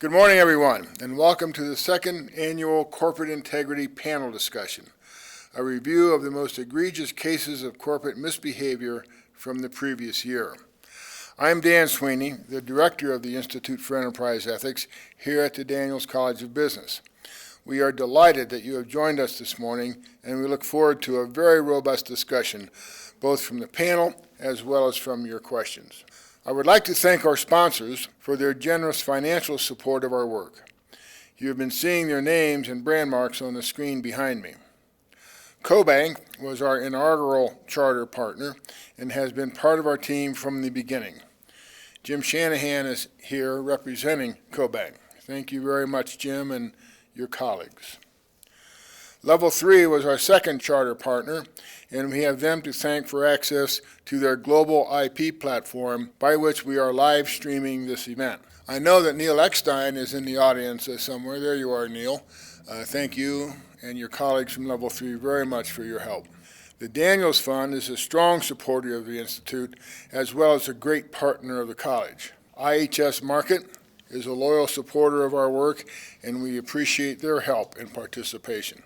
Good morning, everyone, and welcome to the second annual Corporate Integrity Panel Discussion, a review of the most egregious cases of corporate misbehavior from the previous year. I'm Dan Sweeney, the Director of the Institute for Enterprise Ethics here at the Daniels College of Business. We are delighted that you have joined us this morning, and we look forward to a very robust discussion, both from the panel as well as from your questions. I would like to thank our sponsors for their generous financial support of our work. You have been seeing their names and brand marks on the screen behind me. CoBank was our inaugural charter partner and has been part of our team from the beginning. Jim Shanahan is here representing CoBank. Thank you very much, Jim, and your colleagues. Level 3 was our second charter partner, and we have them to thank for access to their global IP platform by which we are live streaming this event. I know that Neil Eckstein is in the audience somewhere. There you are, Neil. Thank you and your colleagues from Level 3 very much for your help. The Daniels Fund is a strong supporter of the Institute as well as a great partner of the college. IHS Markit is a loyal supporter of our work, and we appreciate their help and participation.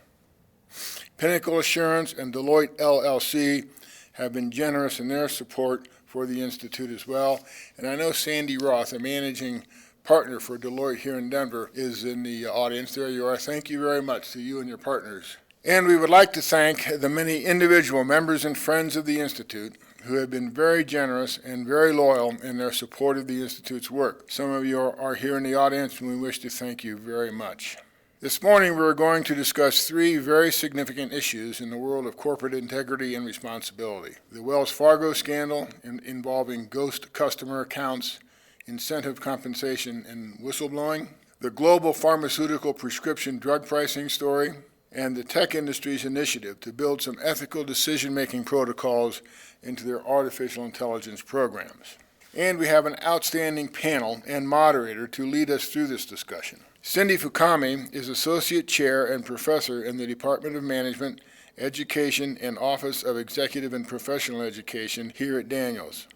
Pinnacle Assurance and Deloitte LLC have been generous in their support for the Institute as well. And I know Sandy Roth, a managing partner for Deloitte here in Denver, is in the audience. There you are. Thank you very much to you and your partners. And we would like to thank the many individual members and friends of the Institute who have been very generous and very loyal in their support of the Institute's work. Some of you are here in the audience, and we wish to thank you very much. This morning, we're going to discuss three very significant issues in the world of corporate integrity and responsibility. The Wells Fargo scandal involving ghost customer accounts, incentive compensation, and whistleblowing. The global pharmaceutical prescription drug pricing story, and the tech industry's initiative to build some ethical decision-making protocols into their artificial intelligence programs. And we have an outstanding panel and moderator to lead us through this discussion. Cindi Fukami is Associate Chair and Professor in the Department of Management, Education, and Office of Executive and Professional Education here at Daniels.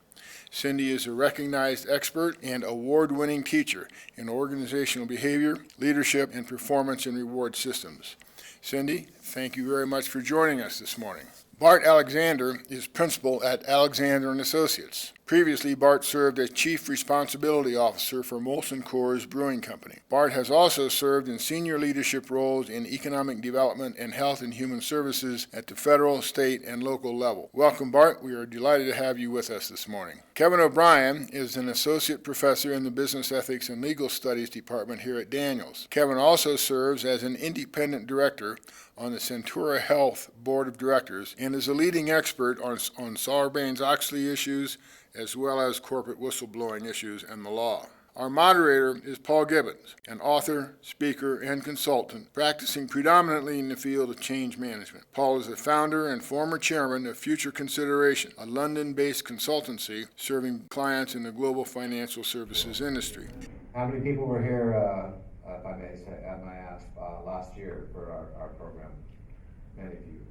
Cindi is a recognized expert and award-winning teacher in organizational behavior, leadership, and performance and reward systems. Cindi, thank you very much for joining us this morning. Bart Alexander is principal at Alexander & Associates. Previously, Bart served as Chief Responsibility Officer for Molson Coors Brewing Company. Bart has also served in senior leadership roles in economic development and health and human services at the federal, state, and local level. Welcome, Bart. We are delighted to have you with us this morning. Kevin O'Brien is an associate professor in the Business Ethics and Legal Studies Department here at Daniels. Kevin also serves as an independent director on the Centura Health Board of Directors and is a leading expert on Sarbanes-Oxley issues as well as corporate whistleblowing issues and the law. Our moderator is Paul Gibbons, an author, speaker, and consultant practicing predominantly in the field of change management. Paul is the founder and former chairman of Future Consideration, a London-based consultancy serving clients in the global financial services industry. How many people were here, if I may ask, last year for our program? Many of you,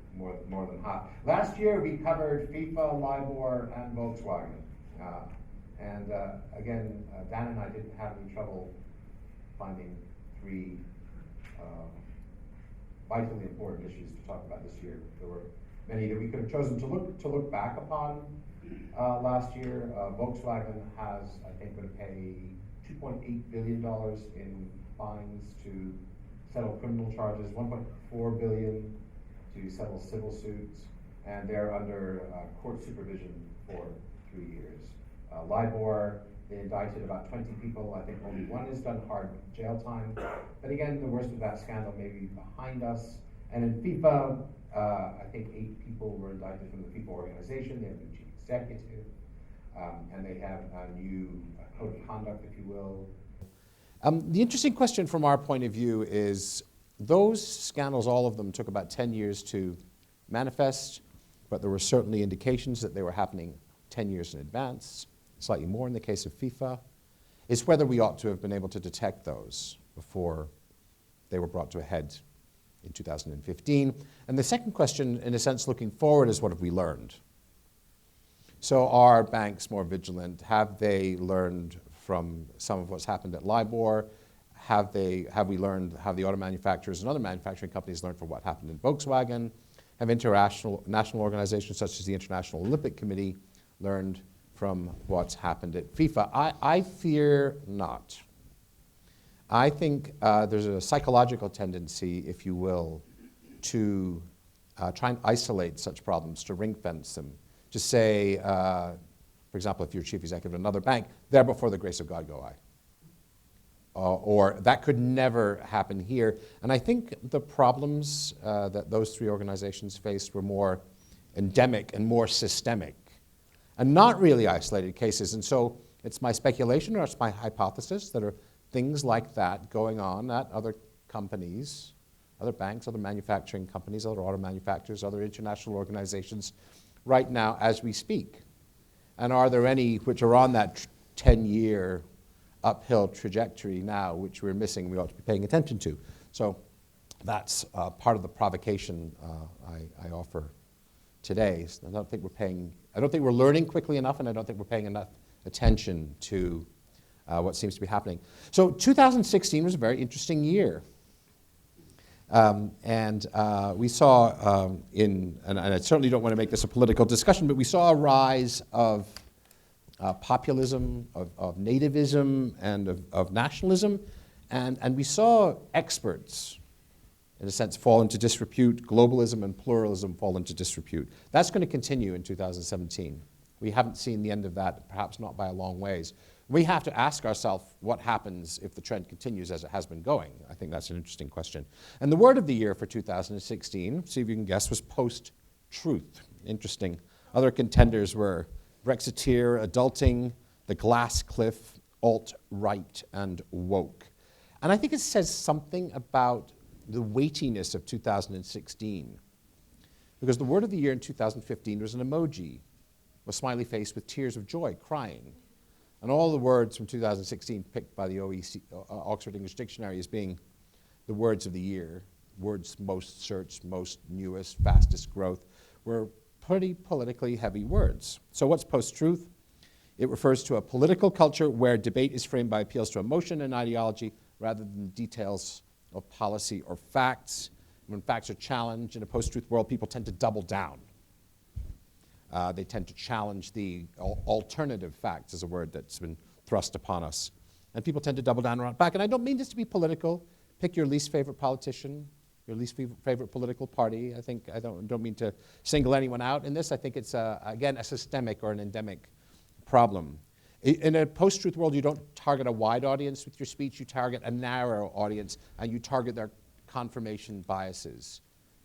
more than half. Last year we covered FIFA, LIBOR, and Volkswagen. Again, Dan and I didn't have any trouble finding three vitally important issues to talk about this year. There were many that we could have chosen to look back upon last year. Volkswagen has, I think, going to pay $2.8 billion in fines to settle criminal charges, $1.4 billion to settle civil suits, and they're under court supervision for 3 years. LIBOR, they indicted about 20 people. I think only one has done hard jail time. But again, the worst of that scandal may be behind us. And in FIFA, I think 8 people were indicted from the FIFA organization. They have a new chief executive, and they have a new code of conduct, if you will. The interesting question from our point of view is those scandals, all of them, took about 10 years to manifest, but there were certainly indications that they were happening 10 years in advance, slightly more in the case of FIFA. It's whether we ought to have been able to detect those before they were brought to a head in 2015. And the second question, in a sense, looking forward, is what have we learned? So are banks more vigilant? Have they learned from some of what's happened at LIBOR? have we learned, have the auto manufacturers and other manufacturing companies learned from what happened in Volkswagen? Have international national organizations such as the International Olympic Committee learned from what's happened at FIFA? I fear not. I think there's a psychological tendency, if you will, to try and isolate such problems, to ring fence them, to say, for example, if you're chief executive of another bank, there before the grace of God go I. Or that could never happen here. And I think the problems that those three organizations faced were more endemic and more systemic, and not really isolated cases. And so it's my speculation, or it's my hypothesis, that are things like that going on at other companies, other banks, other manufacturing companies, other auto manufacturers, other international organizations right now as we speak. And are there any which are on that 10-year uphill trajectory now, which we're missing, we ought to be paying attention to? So that's part of the provocation I offer today. I don't think we're learning quickly enough, and I don't think we're paying enough attention to what seems to be happening. So 2016 was a very interesting year. We saw and I certainly don't want to make this a political discussion, but we saw a rise of populism, of nativism, and of nationalism, and we saw experts, in a sense, fall into disrepute. Globalism and pluralism fall into disrepute. That's going to continue in 2017. We haven't seen the end of that, perhaps not by a long ways. We have to ask ourselves what happens if the trend continues as it has been going. I think that's an interesting question. And the word of the year for 2016, see if you can guess, was post-truth. Interesting. Other contenders were Brexiteer, adulting, the glass cliff, alt-right, and woke. And I think it says something about the weightiness of 2016. Because the word of the year in 2015 was an emoji, a smiley face with tears of joy, crying. And all the words from 2016 picked by the Oxford English Dictionary as being the words of the year, words most searched, most newest, fastest growth, were pretty politically heavy words. So what's post-truth? It refers to a political culture where debate is framed by appeals to emotion and ideology rather than details of policy or facts. When facts are challenged in a post-truth world, people tend to double down. They tend to challenge the alternative facts, is a word that's been thrust upon us. And people tend to double down around back. And I don't mean this to be political. Pick your least favorite politician, your least favorite political party. I don't mean to single anyone out in this. I think it's, again, a systemic or an endemic problem. In a post-truth world, you don't target a wide audience with your speech. You target a narrow audience, and you target their confirmation biases.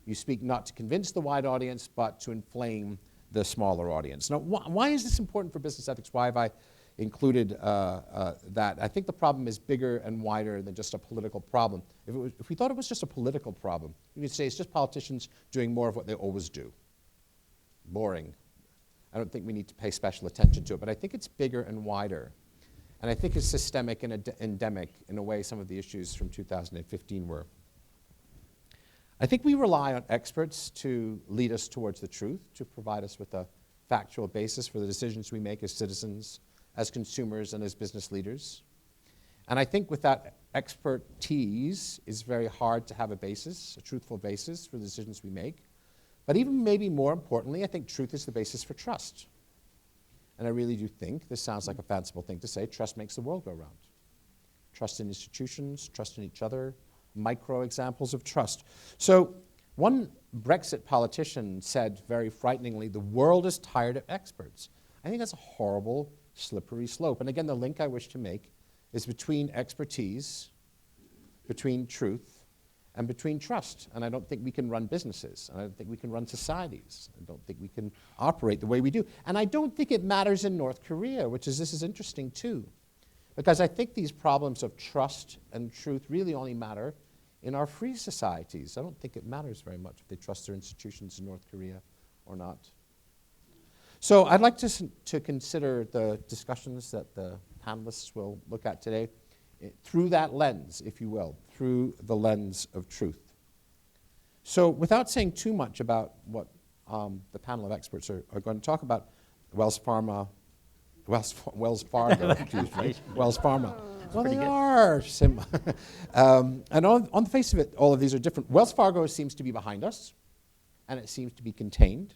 You speak not to convince the wide audience, but to inflame the smaller audience. Now, why is this important for business ethics? Why have I included that? I think the problem is bigger and wider than just a political problem. If we thought it was just a political problem, we could say it's just politicians doing more of what they always do. Boring. I don't think we need to pay special attention to it, but I think it's bigger and wider. And I think it's systemic and endemic in a way some of the issues from 2015 were. I think we rely on experts to lead us towards the truth, to provide us with a factual basis for the decisions we make as citizens, as consumers, and as business leaders. And I think without expertise, it's very hard to have a basis, a truthful basis for the decisions we make. But even maybe more importantly, I think truth is the basis for trust. And I really do think, this sounds like a fanciful thing to say, trust makes the world go round. Trust in institutions, trust in each other, micro examples of trust. So one Brexit politician said very frighteningly, the world is tired of experts. I think that's a horrible, slippery slope. And again, the link I wish to make is between expertise, between truth, and between trust. And I don't think we can run businesses, and I don't think we can run societies. I don't think we can operate the way we do. And I don't think it matters in North Korea, this is interesting too. Because I think these problems of trust and truth really only matter in our free societies. I don't think it matters very much if they trust their institutions in North Korea or not. So I'd like to consider the discussions that the panelists will look at today through that lens, if you will, through the lens of truth. So without saying too much about what the panel of experts are going to talk about, Wells Pharma Wells Fargo, excuse me, Wells Pharma. Well, they pretty good. are. And on the face of it, all of these are different. Wells Fargo seems to be behind us, and it seems to be contained.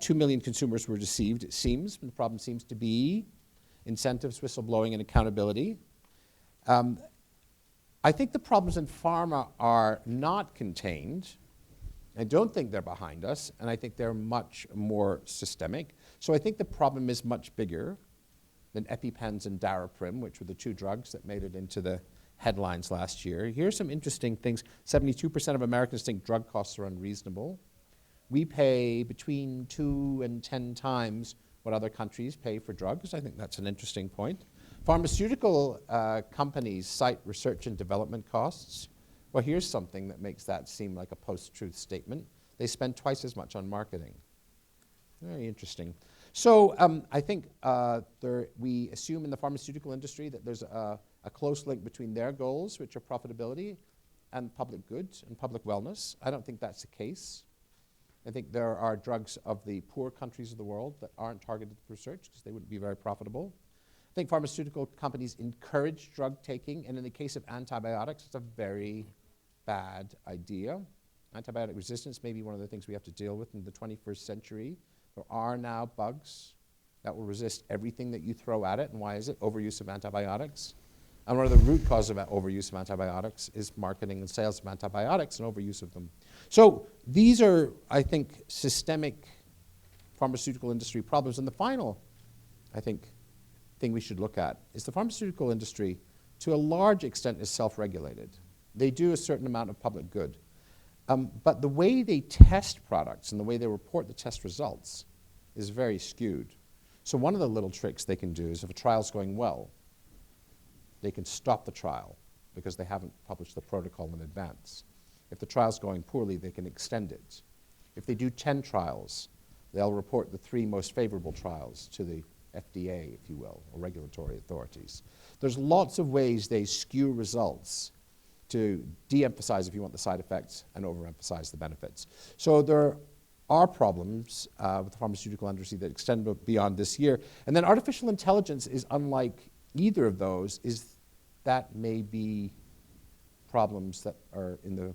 2 million consumers were deceived, it seems. And the problem seems to be incentives, whistleblowing, and accountability. I think the problems in pharma are not contained. I don't think they're behind us, and I think they're much more systemic. So I think the problem is much bigger than EpiPens and Daraprim, which were the two drugs that made it into the headlines last year. Here's some interesting things. 72% of Americans think drug costs are unreasonable. We pay between 2 and 10 times what other countries pay for drugs. I think that's an interesting point. Pharmaceutical companies cite research and development costs. Well, here's something that makes that seem like a post-truth statement. They spend twice as much on marketing. Very interesting. So I think we assume in the pharmaceutical industry that there's a close link between their goals, which are profitability, and public good and public wellness. I don't think that's the case. I think there are drugs of the poor countries of the world that aren't targeted for research because they wouldn't be very profitable. I think pharmaceutical companies encourage drug taking, and in the case of antibiotics, it's a very bad idea. Antibiotic resistance may be one of the things we have to deal with in the 21st century. There are now bugs that will resist everything that you throw at it. And why is it? Overuse of antibiotics. And one of the root causes of overuse of antibiotics is marketing and sales of antibiotics and overuse of them. So these are, I think, systemic pharmaceutical industry problems. And the final, I think, thing we should look at is the pharmaceutical industry, to a large extent, is self-regulated. They do a certain amount of public good. But the way they test products and the way they report the test results is very skewed. So one of the little tricks they can do is if a trial's going well, they can stop the trial because they haven't published the protocol in advance. If the trial's going poorly, they can extend it. If they do 10 trials, they'll report the 3 most favorable trials to the FDA, if you will, or regulatory authorities. There's lots of ways they skew results to de-emphasize, if you want, the side effects and overemphasize the benefits. So there are problems with the pharmaceutical industry that extend beyond this year. And then artificial intelligence is unlike either of those, is that may be problems that are in the,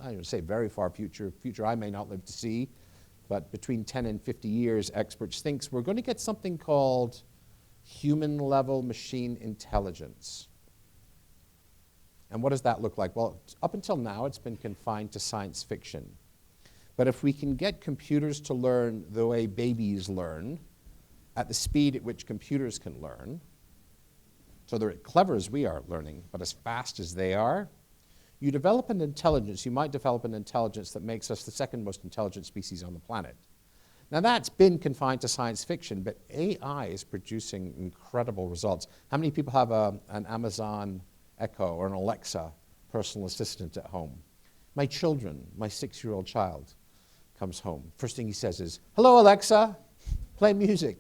I don't want to say very far future I may not live to see, but between 10 and 50 years, experts think we're going to get something called human-level machine intelligence. And what does that look like? Well, up until now, it's been confined to science fiction. But if we can get computers to learn the way babies learn, at the speed at which computers can learn, so they're as clever as we are learning, but as fast as they are, you develop an intelligence, you might develop an intelligence that makes us the second most intelligent species on the planet. Now that's been confined to science fiction, but AI is producing incredible results. How many people have an Amazon Echo or an Alexa personal assistant at home? My children, my 6-year-old child comes home. First thing he says is, "Hello, Alexa, play music."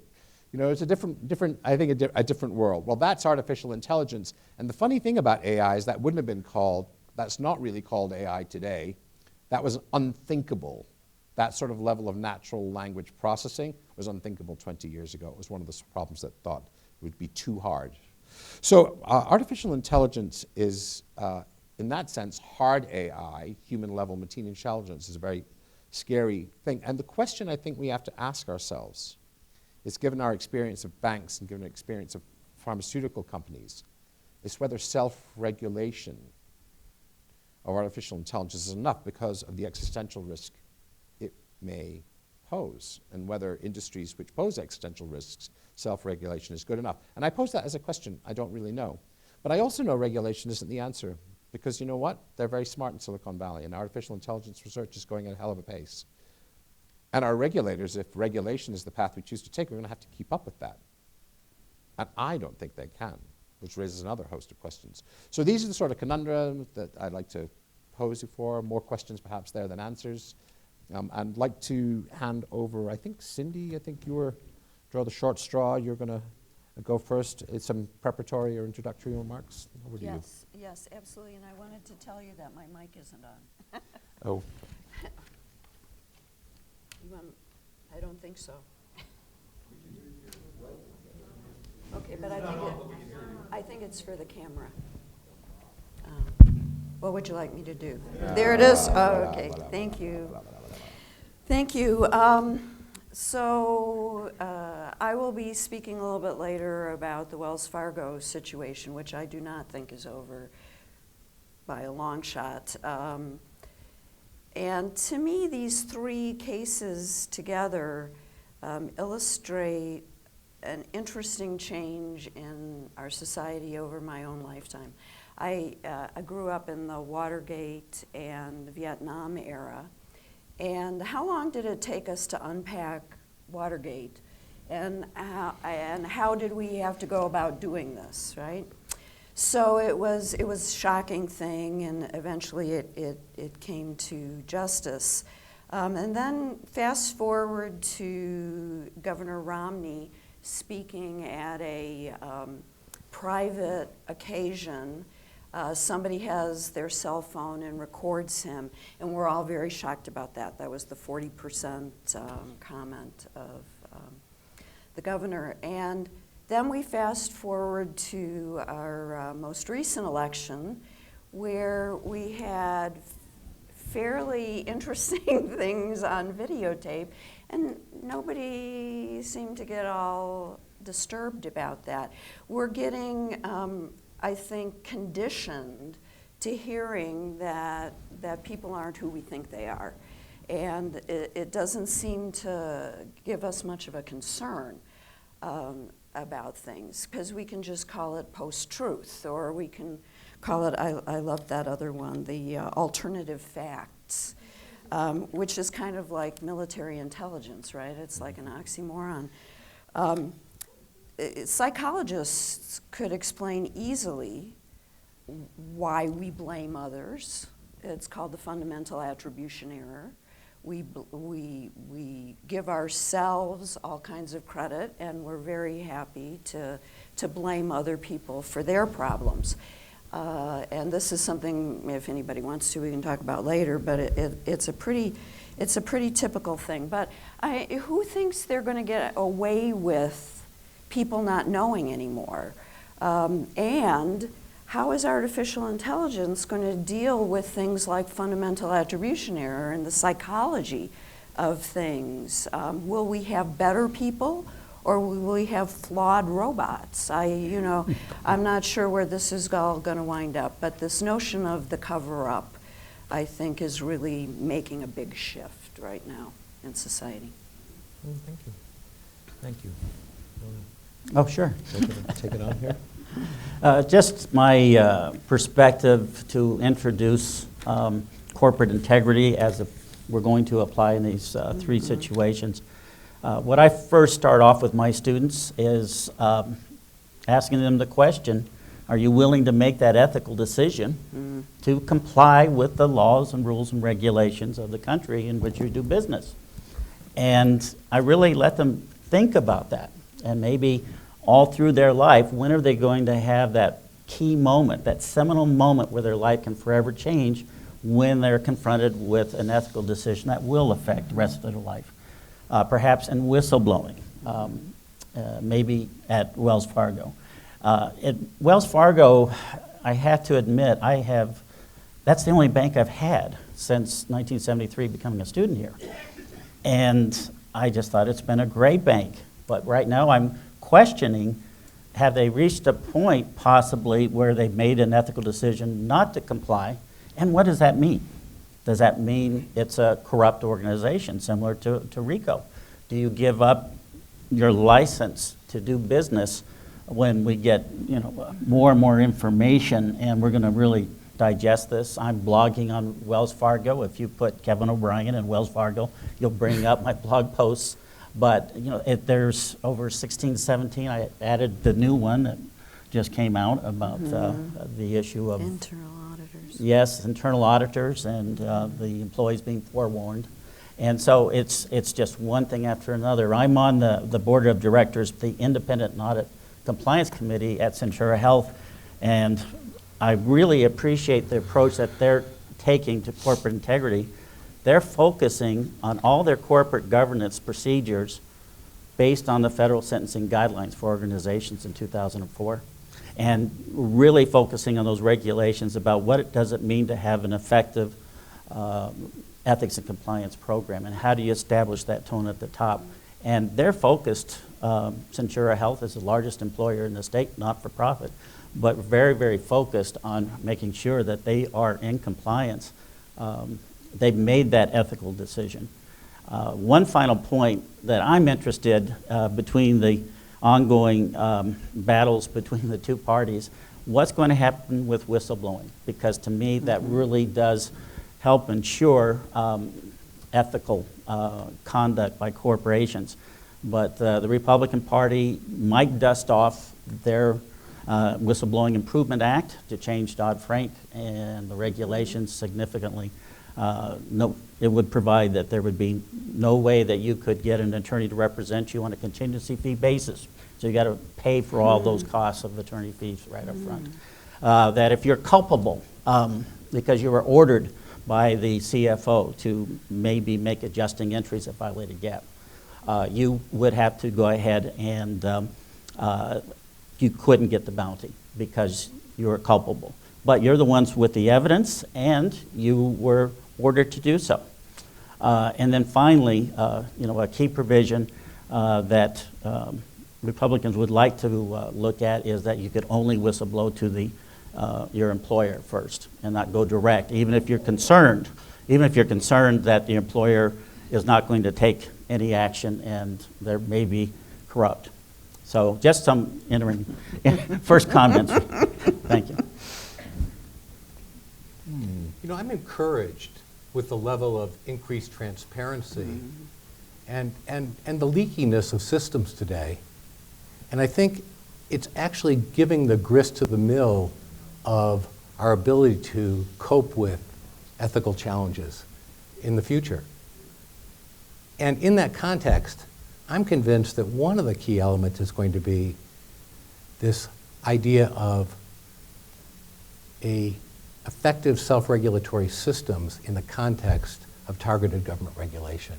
You know, it's a different, I think a different world. Well, that's artificial intelligence. And the funny thing about AI is that wouldn't have been called, that's not really called AI today. That was unthinkable. That sort of level of natural language processing was unthinkable 20 years ago. It was one of the problems that thought it would be too hard. So artificial intelligence is, in that sense, hard AI, human-level machine intelligence is a very scary thing. And the question I think we have to ask ourselves is, given our experience of banks and given our experience of pharmaceutical companies, is whether self-regulation of artificial intelligence is enough because of the existential risk it may pose, and whether industries which pose existential risks, self-regulation is good enough. And I pose that as a question. I don't really know. But I also know regulation isn't the answer, because you know what? They're very smart in Silicon Valley, and artificial intelligence research is going at a hell of a pace. And our regulators, if regulation is the path we choose to take, we're going to have to keep up with that. And I don't think they can, which raises another host of questions. So these are the sort of conundrums that I'd like to pose you for. More questions perhaps there than answers. I'd like to hand over, I think, Cindi, I think you were, draw the short straw. You're going to go first. It's some preparatory or introductory remarks. Over to you. Yes, absolutely. And I wanted to tell you that my mic isn't on. Oh. I don't think so. Okay, but I think it's for the camera. What would you like me to do? There it is. Oh, okay, thank you. Thank you. So I will be speaking a little bit later about the Wells Fargo situation, which I do not think is over by a long shot. And to me, these three cases together illustrate an interesting change in our society over my own lifetime. I grew up in the Watergate and Vietnam era. And how long did it take us to unpack Watergate? And how did we have to go about doing this, right? So it was a shocking thing, and eventually it came to justice. And then fast forward to Governor Romney speaking at a private occasion. Somebody has their cell phone and records him, and we're all very shocked about that. That was the 40% comment of the governor. And then we fast forward to our most recent election, where we had fairly interesting things on videotape, and nobody seemed to get all disturbed about that. We're getting I think, conditioned to hearing that people aren't who we think they are. And it doesn't seem to give us much of a concern about things, because we can just call it post-truth, or we can call it, I love that other one, the alternative facts, which is kind of like military intelligence, right? It's like an oxymoron. Psychologists could explain easily why we blame others. It's called the fundamental attribution error. We give ourselves all kinds of credit, and we're very happy to blame other people for their problems. And this is something, if anybody wants to, we can talk about later, but it's a pretty typical thing. But who thinks they're going to get away with people not knowing anymore? And how is artificial intelligence going to deal with things like fundamental attribution error and the psychology of things? Will we have better people, or will we have flawed robots? I'm not sure where this is all going to wind up, but this notion of the cover-up, I think, is really making a big shift right now in society. Thank you. Thank you. Oh, sure. Take it on here. Just my perspective to introduce corporate integrity as we're going to apply in these three situations. What I first start off with my students is asking them the question, are you willing to make that ethical decision to comply with the laws and rules and regulations of the country in which you do business? And I really let them think about that. And maybe all through their life, when are they going to have that key moment, that seminal moment where their life can forever change, when they're confronted with an ethical decision that will affect the rest of their life? Perhaps in whistleblowing, maybe at Wells Fargo. At Wells Fargo, I have to admit, that's the only bank I've had since 1973, becoming a student here. And I just thought it's been a great bank. But right now I'm questioning, have they reached a point possibly where they've made an ethical decision not to comply? And what does that mean? Does that mean it's a corrupt organization similar to RICO? Do you give up your license to do business when we get more and more information, and we're going to really digest this? I'm blogging on Wells Fargo. If you put Kevin O'Brien and Wells Fargo, you'll bring up my blog posts. But there's over 16, 17. I added the new one that just came out about the issue of internal auditors. Yes, internal auditors and the employees being forewarned. And so it's just one thing after another. I'm on the board of directors, the Independent and Audit Compliance Committee at Centura Health, and I really appreciate the approach that they're taking to corporate integrity. They're focusing on all their corporate governance procedures based on the federal sentencing guidelines for organizations in 2004, and really focusing on those regulations about what does it mean to have an effective ethics and compliance program, and how do you establish that tone at the top. And they're focused, Centura Health is the largest employer in the state, not for profit, but very, very focused on making sure that they are in compliance. They've made that ethical decision. One final point that I'm interested between the ongoing battles between the two parties, what's going to happen with whistleblowing? Because to me, that really does help ensure ethical conduct by corporations. But the Republican Party might dust off their Whistleblowing Improvement Act to change Dodd-Frank and the regulations significantly. It would provide that there would be no way that you could get an attorney to represent you on a contingency fee basis. So you got to pay for all those costs of attorney fees right up front. That if you're culpable because you were ordered by the CFO to maybe make adjusting entries that violated GAAP, you would have to go ahead and you couldn't get the bounty because you were culpable. But you're the ones with the evidence, and you were ordered to do so. And then finally, a key provision that Republicans would like to look at is that you could only whistleblow to your employer first, and not go direct, even if you're concerned that the employer is not going to take any action and there may be corrupt. So just some entering first comments. Thank you. I'm encouraged with the level of increased transparency and the leakiness of systems today. And I think it's actually giving the grist to the mill of our ability to cope with ethical challenges in the future. And in that context, I'm convinced that one of the key elements is going to be this idea of effective self-regulatory systems in the context of targeted government regulation.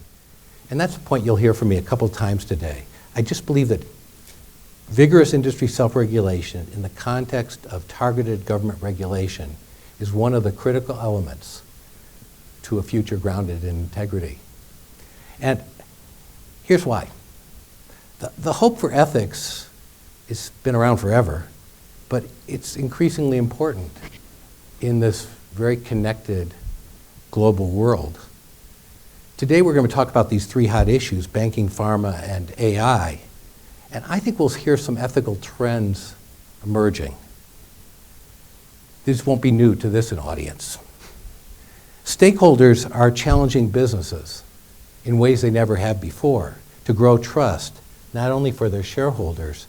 And that's a point you'll hear from me a couple times today. I just believe that vigorous industry self-regulation in the context of targeted government regulation is one of the critical elements to a future grounded in integrity. And here's why. The hope for ethics has been around forever, but it's increasingly important in this very connected global world. Today we're going to talk about these three hot issues, banking, pharma, and AI. And I think we'll hear some ethical trends emerging. This won't be new to this audience. Stakeholders are challenging businesses in ways they never have before to grow trust, not only for their shareholders,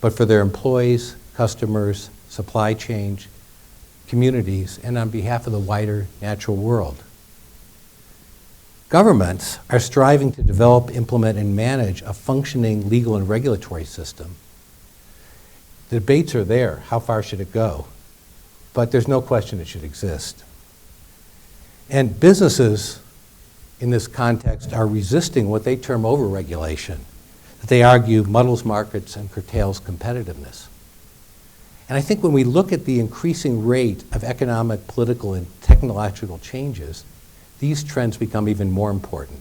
but for their employees, customers, supply chains, communities, and on behalf of the wider natural world. Governments are striving to develop, implement, and manage a functioning legal and regulatory system. The debates are there. How far should it go? But there's no question it should exist. And businesses in this context are resisting what they term overregulation, that they argue muddles markets and curtails competitiveness. And I think when we look at the increasing rate of economic, political, and technological changes, these trends become even more important.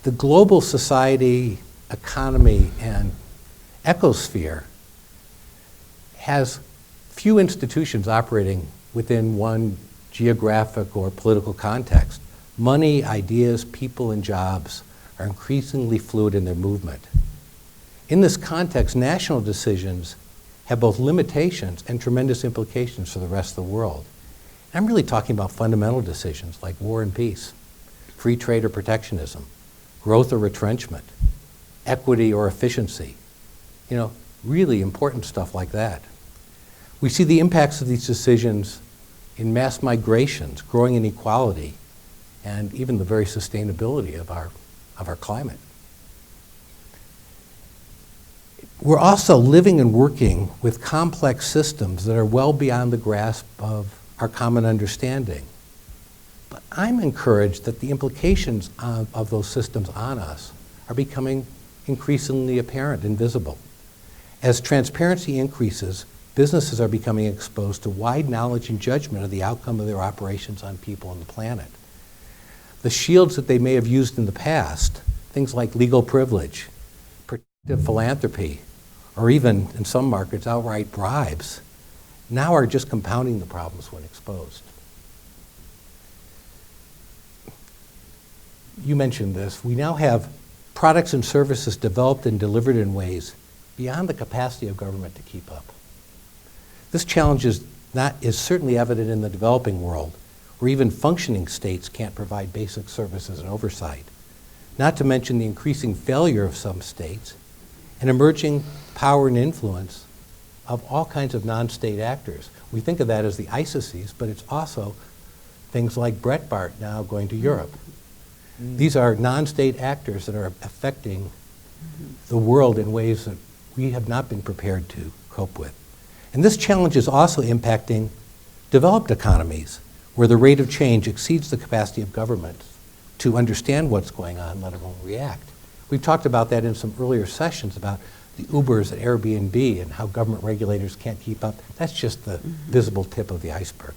The global society, economy, and ecosphere has few institutions operating within one geographic or political context. Money, ideas, people, and jobs are increasingly fluid in their movement. In this context, national decisions have both limitations and tremendous implications for the rest of the world. I'm really talking about fundamental decisions like war and peace, free trade or protectionism, growth or retrenchment, equity or efficiency. Really important stuff like that. We see the impacts of these decisions in mass migrations, growing inequality, and even the very sustainability of our climate. We're also living and working with complex systems that are well beyond the grasp of our common understanding. But I'm encouraged that the implications of those systems on us are becoming increasingly apparent and visible. As transparency increases, businesses are becoming exposed to wide knowledge and judgment of the outcome of their operations on people and the planet. The shields that they may have used in the past, things like legal privilege, protective philanthropy, or even, in some markets, outright bribes, now are just compounding the problems when exposed. You mentioned this. We now have products and services developed and delivered in ways beyond the capacity of government to keep up. This challenge is certainly evident in the developing world, where even functioning states can't provide basic services and oversight, not to mention the increasing failure of some states and emerging power and influence of all kinds of non-state actors. We think of that as the ISISes, but it's also things like Bart now going to Europe. These are non-state actors that are affecting the world in ways that we have not been prepared to cope with. And this challenge is also impacting developed economies, where the rate of change exceeds the capacity of governments to understand what's going on, let alone react. We've talked about that in some earlier sessions about the Ubers at Airbnb and how government regulators can't keep up. That's just the visible tip of the iceberg.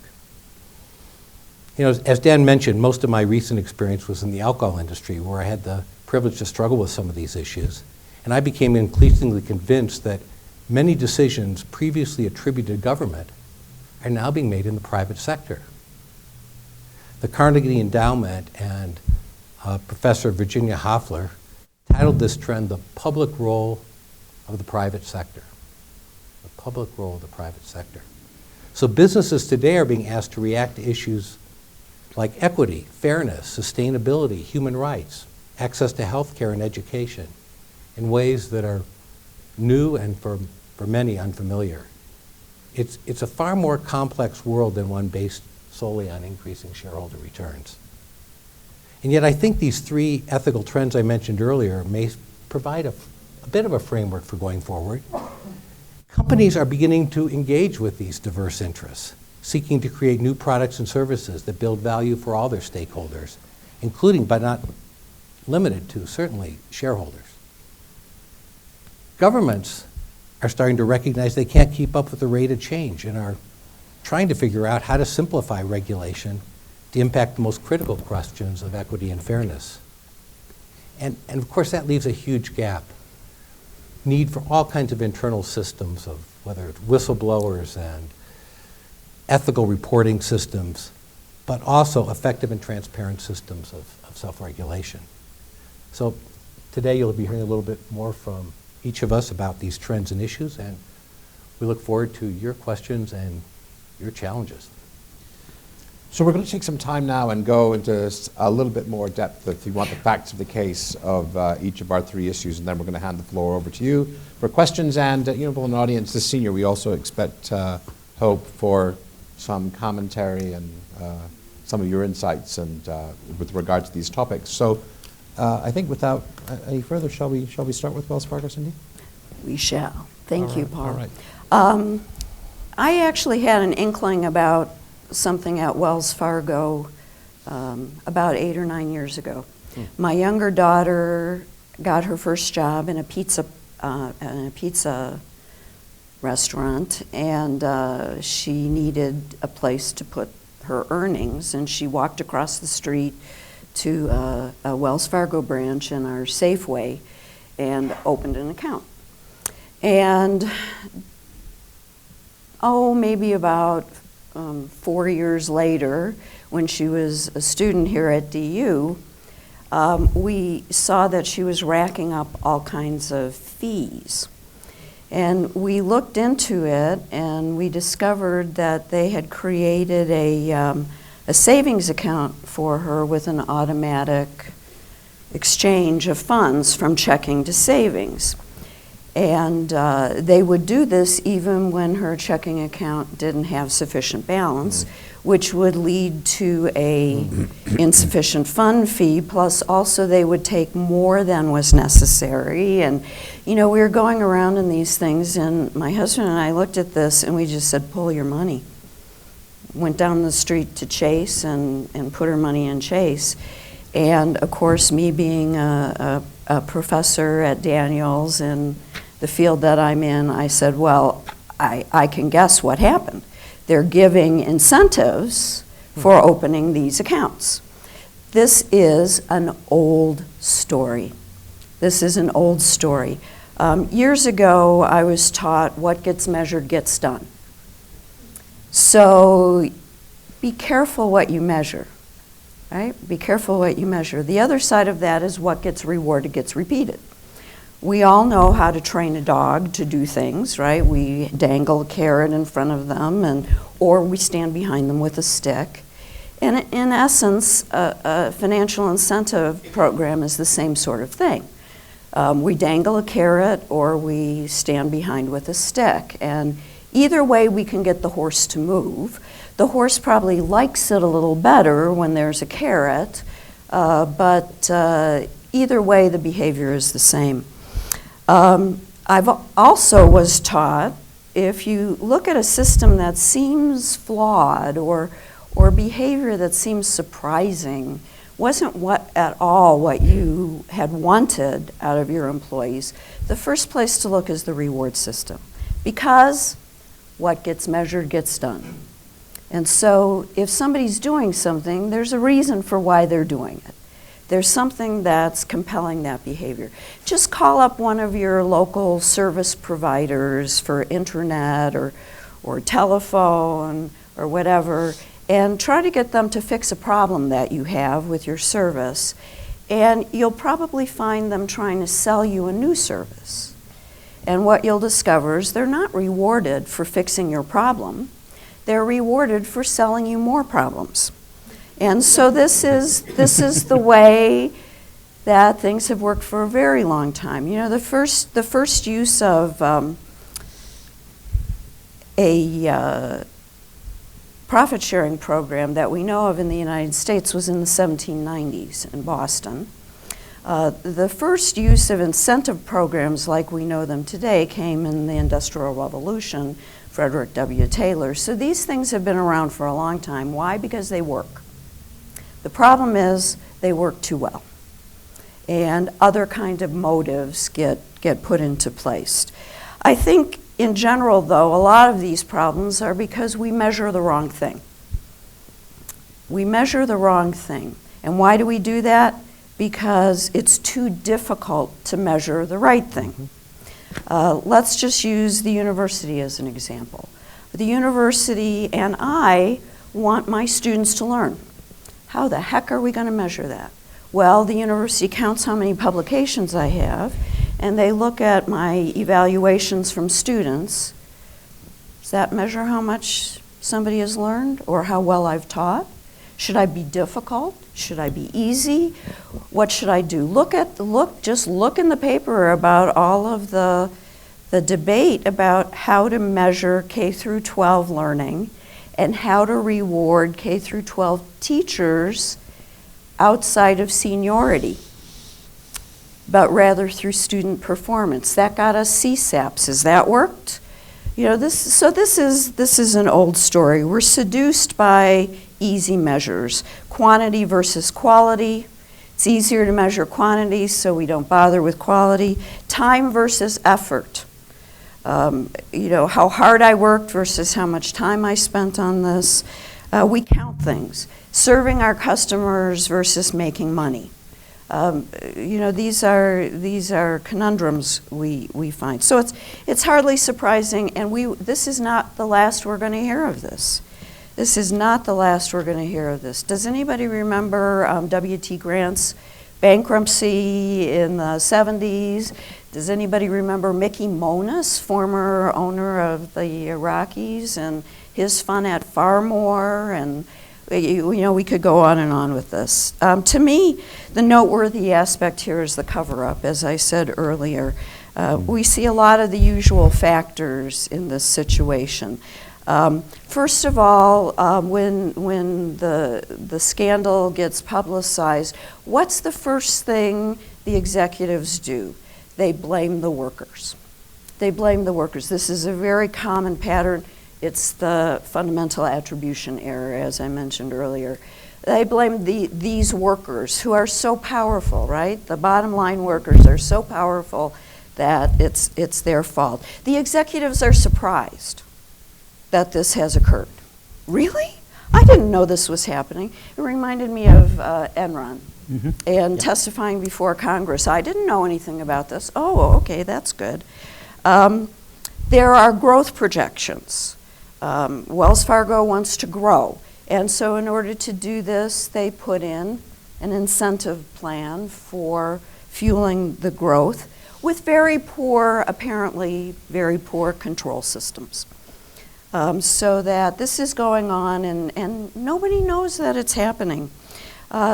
You know, as Dan mentioned, most of my recent experience was in the alcohol industry, where I had the privilege to struggle with some of these issues. And I became increasingly convinced that many decisions previously attributed to government are now being made in the private sector. The Carnegie Endowment and Professor Virginia Hoffler titled this trend "The Public Role of the Private Sector." The public role of the private sector. So businesses today are being asked to react to issues like equity, fairness, sustainability, human rights, access to health care and education in ways that are new and for many unfamiliar. It's a far more complex world than one based solely on increasing shareholder returns. And yet I think these three ethical trends I mentioned earlier may provide a bit of a framework for going forward. Companies are beginning to engage with these diverse interests, seeking to create new products and services that build value for all their stakeholders, including but not limited to, certainly, shareholders. Governments are starting to recognize they can't keep up with the rate of change and are trying to figure out how to simplify regulation to impact the most critical questions of equity and fairness. And of course, that leaves a huge gap. Need for all kinds of internal systems of whether it's whistleblowers and ethical reporting systems, but also effective and transparent systems of self-regulation. So today you'll be hearing a little bit more from each of us about these trends and issues, and we look forward to your questions and your challenges. So we're going to take some time now and go into a little bit more depth, if you want, the facts of the case of each of our three issues, and then we're going to hand the floor over to you for questions. And you know, an audience this senior, we also expect hope for some commentary and some of your insights and with regard to these topics. So I think without any further, shall we start with Wells Fargo, Cindi? We shall. Thank you, Paul. All right. I actually had an inkling about something at Wells Fargo about 8 or 9 years ago. My younger daughter got her first job in a pizza restaurant, and she needed a place to put her earnings, and she walked across the street to a Wells Fargo branch in our Safeway and opened an account. And maybe about 4 years later, when she was a student here at DU, we saw that she was racking up all kinds of fees. And we looked into it, and we discovered that they had created a savings account for her with an automatic exchange of funds from checking to savings. And they would do this even when her checking account didn't have sufficient balance, which would lead to a insufficient fund fee, plus also they would take more than was necessary. And you know, we were going around in these things, and my husband and I looked at this and we just said, pull your money. Went down the street to Chase and put her money in Chase. And of course, me being a professor at Daniels in the field that I'm in, I said, well, I can guess what happened. They're giving incentives for opening these accounts. This is an old story. This is an old story. Years ago, I was taught what gets measured gets done. So be careful what you measure, right? Be careful what you measure. The other side of that is what gets rewarded gets repeated. We all know how to train a dog to do things, right? We dangle a carrot in front of them, or we stand behind them with a stick. And in essence, a financial incentive program is the same sort of thing. We dangle a carrot or we stand behind with a stick. And either way, we can get the horse to move. The horse probably likes it a little better when there's a carrot, but either way, the behavior is the same. I've also was taught, if you look at a system that seems flawed or behavior that seems surprising, wasn't at all what you had wanted out of your employees, the first place to look is the reward system. Because what gets measured gets done. And so if somebody's doing something, there's a reason for why they're doing it. There's something that's compelling that behavior. Just call up one of your local service providers for internet or telephone or whatever, and try to get them to fix a problem that you have with your service. And you'll probably find them trying to sell you a new service. And what you'll discover is they're not rewarded for fixing your problem. They're rewarded for selling you more problems. And so this is the way that things have worked for a very long time. You know, the first use of a profit-sharing program that we know of in the United States was in the 1790s in Boston. The first use of incentive programs like we know them today came in the Industrial Revolution, Frederick W. Taylor. So these things have been around for a long time. Why? Because they work. The problem is they work too well. And other kind of motives get put into place. I think in general, though, a lot of these problems are because we measure the wrong thing. We measure the wrong thing. And why do we do that? Because it's too difficult to measure the right thing. Let's just use the university as an example. The university and I want my students to learn. How the heck are we going to measure that? Well, the university counts how many publications I have, and they look at my evaluations from students. Does that measure how much somebody has learned or how well I've taught? Should I be difficult? Should I be easy? What should I do? Just look in the paper about all of the debate about how to measure K through 12 learning and how to reward K through 12 teachers outside of seniority, but rather through student performance. That got us CSAPs. Has that worked? You know, this is an old story. We're seduced by easy measures. Quantity versus quality. It's easier to measure quantity, so we don't bother with quality. Time versus effort. You know, how hard I worked versus how much time I spent on this. We count things. Serving our customers versus making money. You know, these are conundrums we find. So it's hardly surprising, and this is not the last we're going to hear of this. This is not the last we're going to hear of this. Does anybody remember W.T. Grant's bankruptcy in the 70s? Does anybody remember Mickey Monas, former owner of the Rockies, and his fun at Farmore? And you know, we could go on and on with this. To me, the noteworthy aspect here is the cover-up, as I said earlier. We see a lot of the usual factors in this situation. First of all, when the scandal gets publicized, what's the first thing the executives do? They blame the workers. They blame the workers. This is a very common pattern. It's the fundamental attribution error, as I mentioned earlier. They blame these workers who are so powerful, right? The bottom line workers are so powerful that it's their fault. The executives are surprised that this has occurred. Really? I didn't know this was happening. It reminded me of Enron and testifying before Congress. I didn't know anything about this. Oh, okay, that's good. There are growth projections. Wells Fargo wants to grow. And so in order to do this, they put in an incentive plan for fueling the growth with very poor, apparently very poor control systems. So that this is going on and nobody knows that it's happening.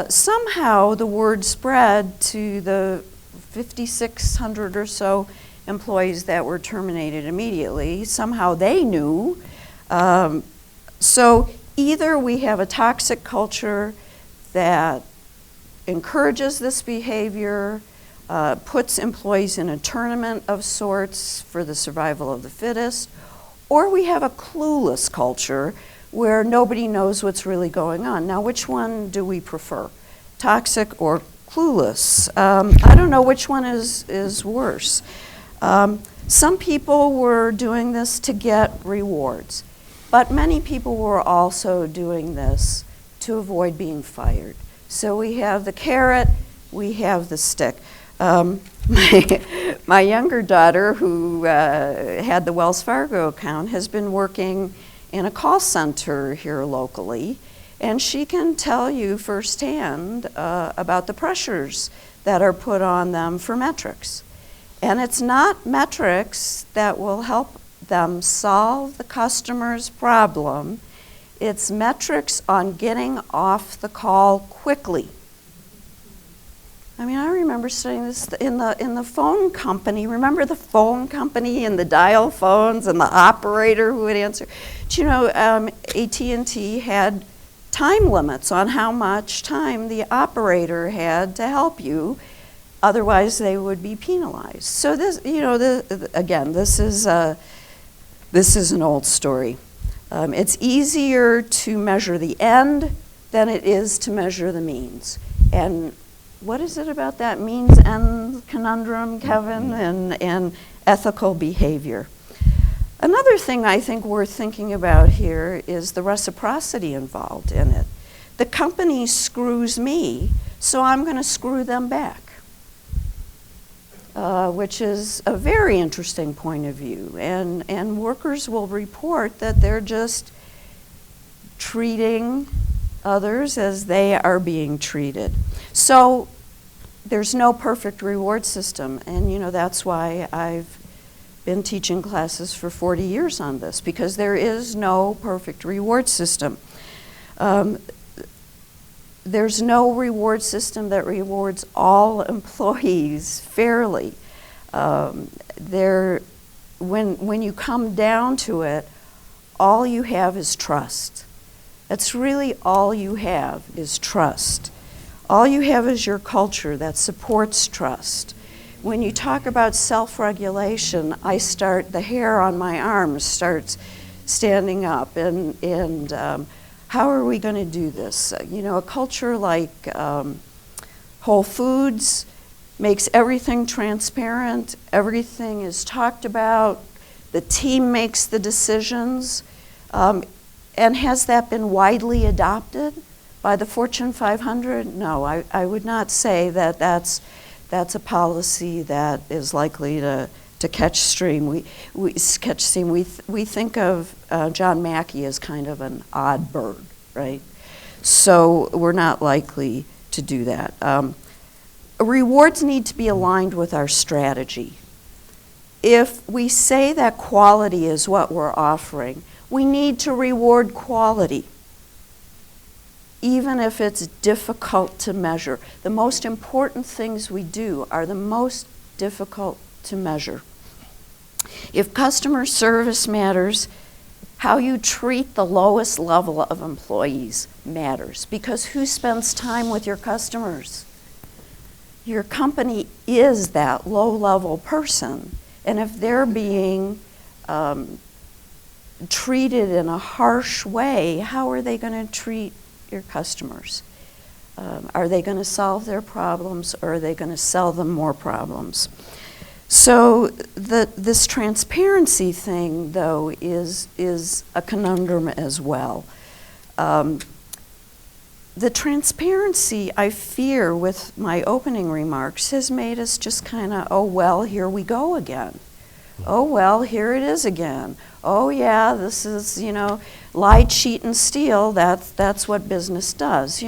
Somehow the word spread to the 5,600 or so employees that were terminated immediately. Somehow they knew. So either we have a toxic culture that encourages this behavior, puts employees in a tournament of sorts for the survival of the fittest, or we have a clueless culture where nobody knows what's really going on. Now, which one do we prefer? Toxic or clueless? I don't know which one is worse. Some people were doing this to get rewards, but many people were also doing this to avoid being fired. So we have the carrot, we have the stick. My younger daughter, who had the Wells Fargo account, has been working in a call center here locally, and she can tell you firsthand about the pressures that are put on them for metrics. And it's not metrics that will help them solve the customer's problem. It's metrics on getting off the call quickly. I mean, I remember studying this in the phone company. Remember the phone company and the dial phones and the operator who would answer? Do you know, AT&T had time limits on how much time the operator had to help you. Otherwise, they would be penalized. So this, you know, again, this is an old story. It's easier to measure the end than it is to measure the means. And what is it about that means end conundrum, Kevin, and ethical behavior? Another thing I think worth thinking about here is the reciprocity involved in it. The company screws me, so I'm going to screw them back, which is a very interesting point of view. And workers will report that they're just treating others as they are being treated. So there's no perfect reward system, and you know that's why I've been teaching classes for 40 years on this, because there is no perfect reward system. There's no reward system that rewards all employees fairly. When you come down to it, all you have is trust. That's really all you have is trust. All you have is your culture that supports trust. When you talk about self-regulation, the hair on my arms starts standing up, and how are we going to do this? You know, a culture like Whole Foods makes everything transparent, everything is talked about, the team makes the decisions, and has that been widely adopted by the Fortune 500? No, I would not say that that's a policy that is likely to catch steam. We think of John Mackey as kind of an odd bird, right? So we're not likely to do that. Rewards need to be aligned with our strategy. If we say that quality is what we're offering, we need to reward quality, even if it's difficult to measure. The most important things we do are the most difficult to measure. If customer service matters, how you treat the lowest level of employees matters, because who spends time with your customers? Your company is that low-level person, and if they're being treated in a harsh way, how are they going to treat your customers? Are they going to solve their problems, or are they going to sell them more problems? So this transparency thing, though, is a conundrum as well. The transparency, I fear, with my opening remarks, has made us just kind of, oh, well, here we go again. Oh, well, here it is again. Oh, yeah, this is, lie, cheat, and steal. That's what business does.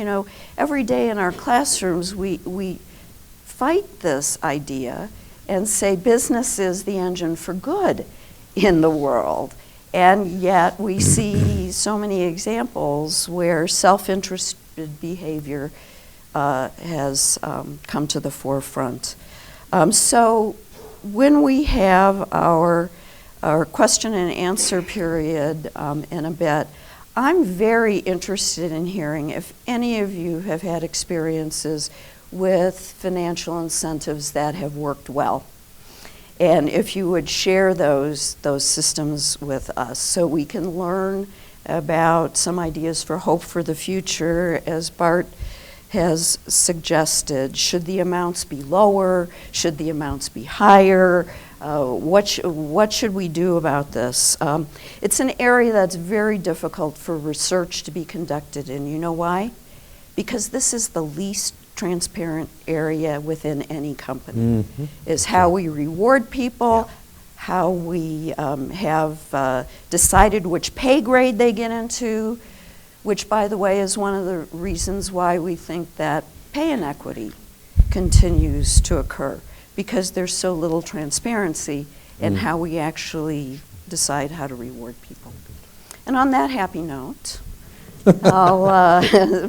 Every day in our classrooms, we fight this idea and say business is the engine for good in the world. And yet we see so many examples where self-interested behavior has come to the forefront. So when we have our question and answer period in a bit, I'm very interested in hearing if any of you have had experiences with financial incentives that have worked well. And if you would share those systems with us so we can learn about some ideas for hope for the future, as Bart has suggested. Should the amounts be lower? Should the amounts be higher? What should we do about this? It's an area that's very difficult for research to be conducted in. You know why? Because this is the least transparent area within any company, is how we reward people, how we have decided which pay grade they get into, which, by the way, is one of the reasons why we think that pay inequity continues to occur, because there's so little transparency in how we actually decide how to reward people. And on that happy note, I'll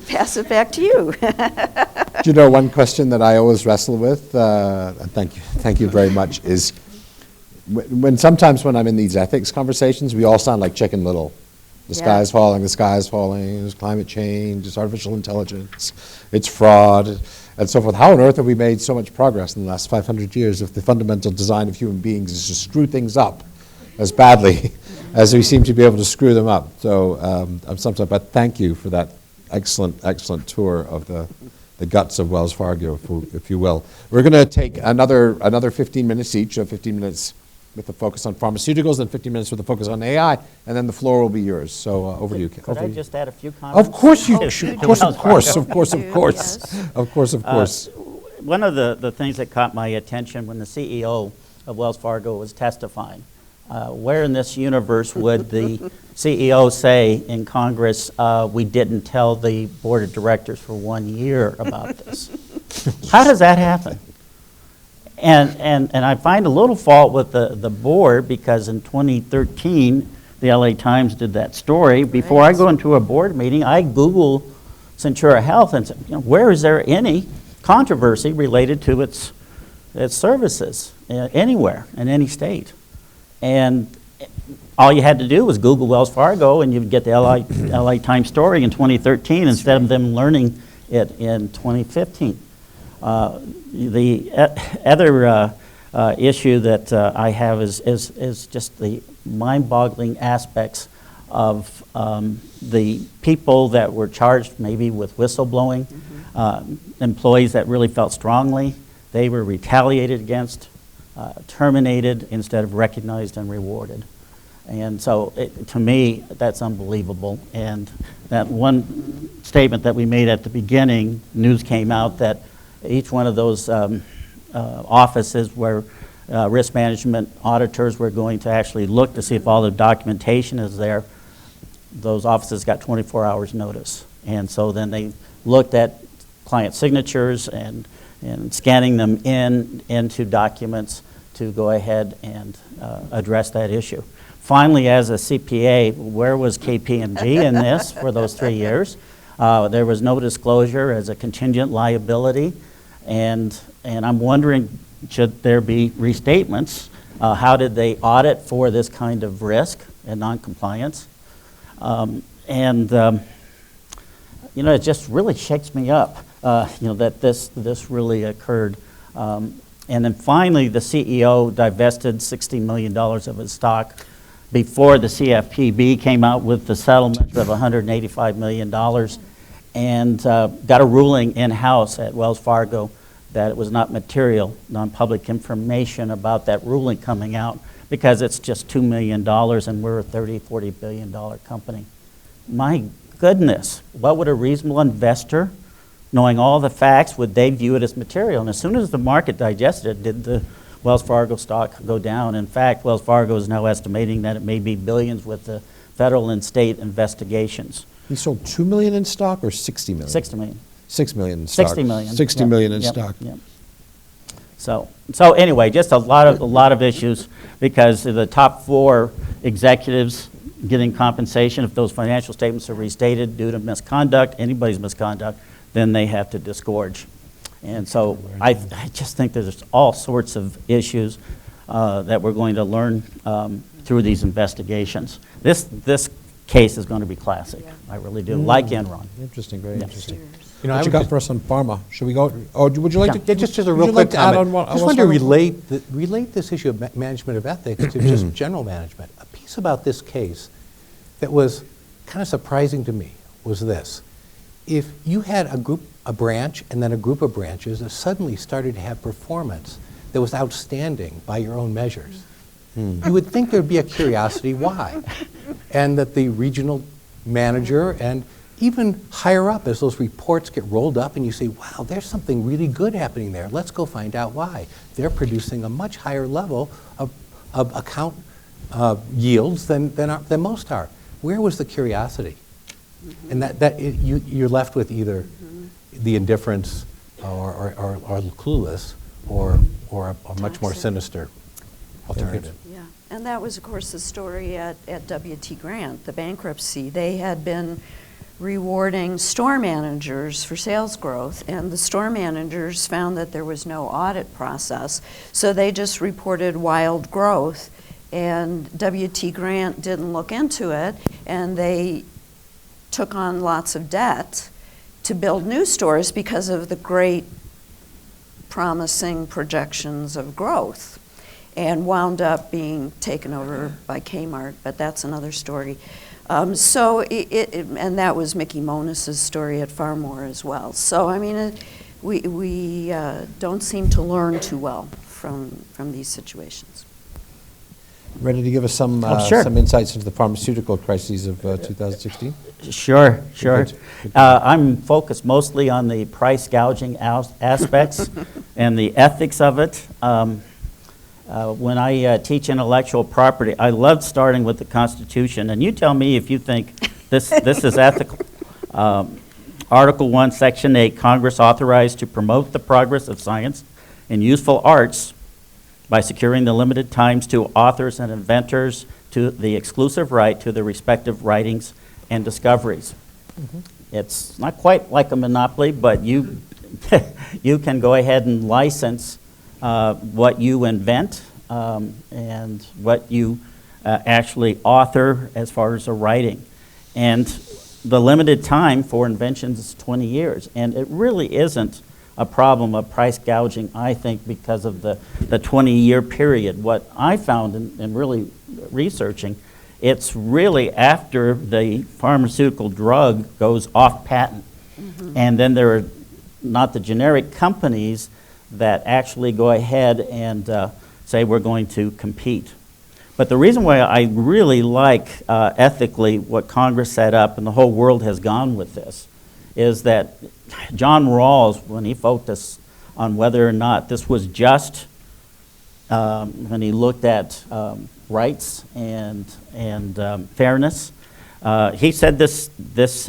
pass it back to you. Do one question that I always wrestle with, and thank you very much, is sometimes when I'm in these ethics conversations, we all sound like Chicken Little. The sky is falling, there's climate change, it's artificial intelligence, it's fraud, and so forth. How on earth have we made so much progress in the last 500 years if the fundamental design of human beings is to screw things up as badly as we seem to be able to screw them up? So but thank you for that excellent tour of the guts of Wells Fargo, if you will. We're going to take another 15 minutes each, 15 minutes with a focus on pharmaceuticals and 15 minutes with a focus on AI, and then the floor will be add over to you. Could I just add a few comments? Of course you should. Of course. One of the things that caught my attention when the CEO of Wells Fargo was testifying, where in this universe would the CEO say in Congress, we didn't tell the board of directors for 1 year about this? How does that happen? And I find a little fault with the board, because in 2013, the LA Times did that story. Before I go into a board meeting, I Google Centura Health and say, where is there any controversy related to its services anywhere in any state? And all you had to do was Google Wells Fargo, and you'd get the LA Times story in 2013 instead of them learning it in 2015. The other issue that I have is just the mind-boggling aspects of the people that were charged maybe with whistleblowing, employees that really felt strongly. They were retaliated against, terminated instead of recognized and rewarded. And so, to me, that's unbelievable. And that one statement that we made at the beginning, news came out that each one of those offices where risk management auditors were going to actually look to see if all the documentation is there, those offices got 24 hours notice. And so then they looked at client signatures and scanning them into documents to go ahead and address that issue. Finally, as a CPA, where was KPMG in this for those 3 years? There was no disclosure as a contingent liability, and I'm wondering, should there be restatements? How did they audit for this kind of risk and noncompliance? It just really shakes me up, that this really occurred. And then finally, the CEO divested $60 million of his stock before the CFPB came out with the settlement of $185 million. and got a ruling in-house at Wells Fargo that it was not material, non-public information about that ruling coming out because it's just $2 million and we're a $30, $40 billion company. My goodness, what would a reasonable investor, knowing all the facts, would they view it as material? And as soon as the market digested it, did the Wells Fargo stock go down? In fact, Wells Fargo is now estimating that it may be billions with the federal and state investigations. He sold 2 million in stock or 60 million? 60 million. 6 million in stock. 60 million. 60 Yep, million in yep, stock. yep. So anyway, just a lot of issues because the top 4 executives getting compensation, if those financial statements are restated due to misconduct, anybody's misconduct, then they have to disgorge. And so I just think there's all sorts of issues that we're going to learn through these investigations. This case is going to be classic. Yeah. I really do. Like Enron. Interesting, very Yeah. interesting. You know, What I you would got for us on pharma? Should we go, or would you like to? Yeah, just as a would real you quick like to add comment. on what? I just Wells want to Fargo? relate this issue of management of ethics to just general management. A piece about this case that was kind of surprising to me was this. If you had a branch, and then a group of branches that suddenly started to have performance that was outstanding by your own measures, you would think there'd be a curiosity why, and that the regional manager and even higher up, as those reports get rolled up and you say, wow, there's something really good happening there. Let's go find out why. They're producing a much higher level of account yields than most are. Where was the curiosity? And you're left with either the indifference or clueless or a much more Toxic. sinister alternative. Yeah, and that was, of course, the story at W.T. Grant, the bankruptcy. They had been rewarding store managers for sales growth, and the store managers found that there was no audit process, so they just reported wild growth, and W.T. Grant didn't look into it, and they took on lots of debt to build new stores because of the great promising projections of growth, and wound up being taken over by Kmart, but that's another story. And that was Mickey Monis's story at Farmore as well. So I mean, we don't seem to learn too well from these situations. Ready to give us some Sure. some insights into the pharmaceutical crises of 2016? Sure. Good. I'm focused mostly on the price gouging aspects and the ethics of it. When I teach intellectual property, I love starting with the Constitution, and you tell me if you think this is ethical. Article 1, Section 8, Congress authorized to promote the progress of science and useful arts by securing the limited times to authors and inventors to the exclusive right to the respective writings and discoveries. It's not quite like a monopoly, but you you can go ahead and license what you invent and what you actually author as far as a writing. And the limited time for inventions is 20 years. And it really isn't a problem of price gouging, I think, because of the 20-year period. What I found in really researching, it's really after the pharmaceutical drug goes off patent. And then there are not the generic companies that actually go ahead and say we're going to compete. But the reason why I really like ethically what Congress set up, and the whole world has gone with this, is that John Rawls, when he focused on whether or not this was just, when he looked at rights and fairness, he said this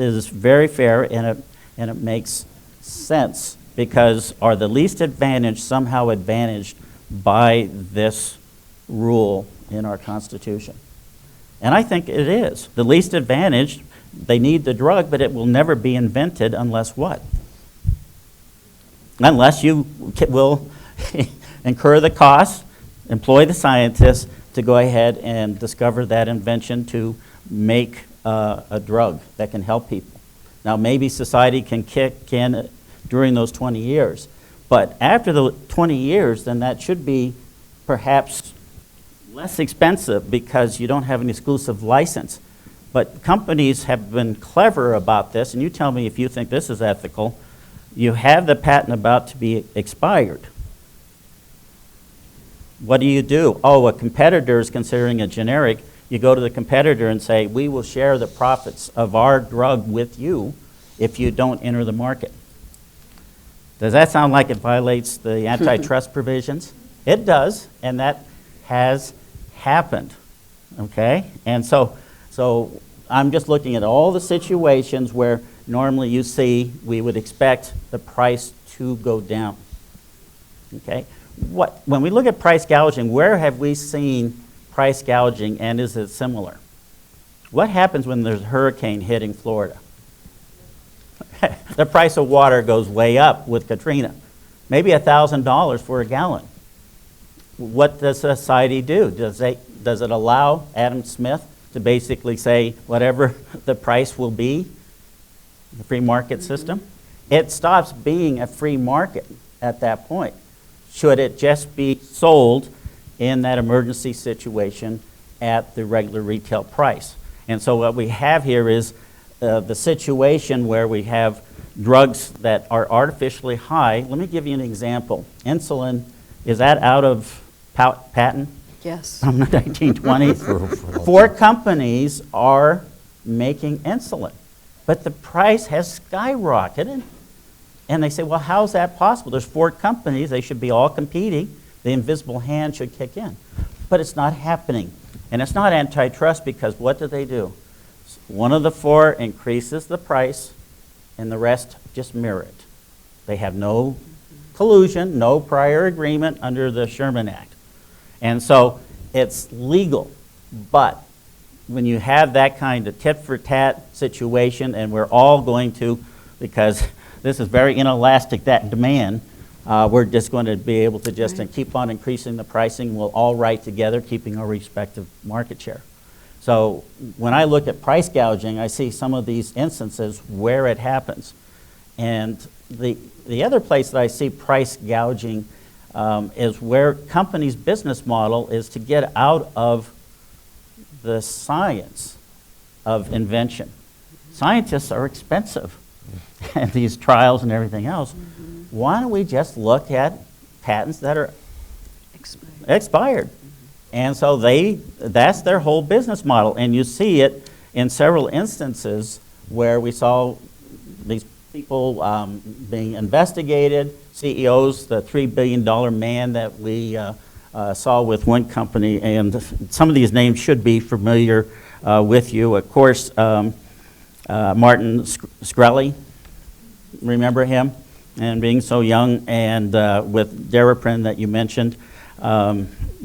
is very fair and it makes sense, because are the least advantaged somehow advantaged by this rule in our Constitution? And I think it is. The least advantaged, they need the drug, but it will never be invented unless what? Unless you will incur the cost, employ the scientists to go ahead and discover that invention to make a drug that can help people. Now, maybe society can kick in during those 20 years. But after the 20 years, then that should be perhaps less expensive because you don't have an exclusive license. But companies have been clever about this, and you tell me if you think this is ethical. You have the patent about to be expired. What do? Oh, a competitor is considering a generic. You go to the competitor and say, we will share the profits of our drug with you if you don't enter the market. Does that sound like it violates the antitrust provisions? It does, and that has happened, okay? And so I'm just looking at all the situations where normally you see we would expect the price to go down, okay? When we look at price gouging, where have we seen price gouging, and is it similar? What happens when there's a hurricane hitting Florida? The price of water goes way up with Katrina, maybe $1,000 for a gallon. What does society do? Does it allow Adam Smith to basically say whatever the price will be, the free market system? It stops being a free market at that point. Should it just be sold in that emergency situation at the regular retail price? And so what we have here is the situation where we have drugs that are artificially high. Let me give you an example. Insulin, is that out of patent? Yes. From the 1920s. 4 companies are making insulin, but the price has skyrocketed. And they say, well, how's that possible? There's 4 companies, they should be all competing. The invisible hand should kick in. But it's not happening. And it's not antitrust because what do? One of the 4 increases the price, and the rest just mirror it. They have no collusion, no prior agreement under the Sherman Act. And so it's legal. But when you have that kind of tit-for-tat situation, and we're all going to, because this is very inelastic, that demand, we're just going to be able to just keep on increasing the pricing. We'll all ride together, keeping our respective market share. So when I look at price gouging, I see some of these instances where it happens. And the other place that I see price gouging is where companies' business model is to get out of the science of invention. Scientists are expensive, and these trials and everything else. Why don't we just look at patents that are expired? And so that's their whole business model. And you see it in several instances where we saw these people being investigated, CEOs, the $3 billion man that we saw with one company, and some of these names should be familiar with you. Of course, Martin Shkreli, remember him? And being so young, and with Daraprim that you mentioned,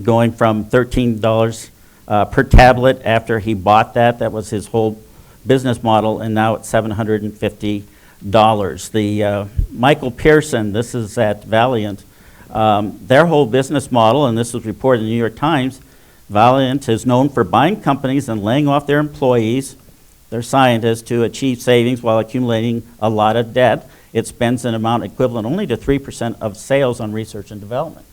going from $13 per tablet after he bought that was his whole business model, and now it's $750. The Michael Pearson, this is at Valiant, their whole business model, and this was reported in the New York Times, Valiant is known for buying companies and laying off their employees, their scientists, to achieve savings while accumulating a lot of debt. It spends an amount equivalent only to 3% of sales on research and development.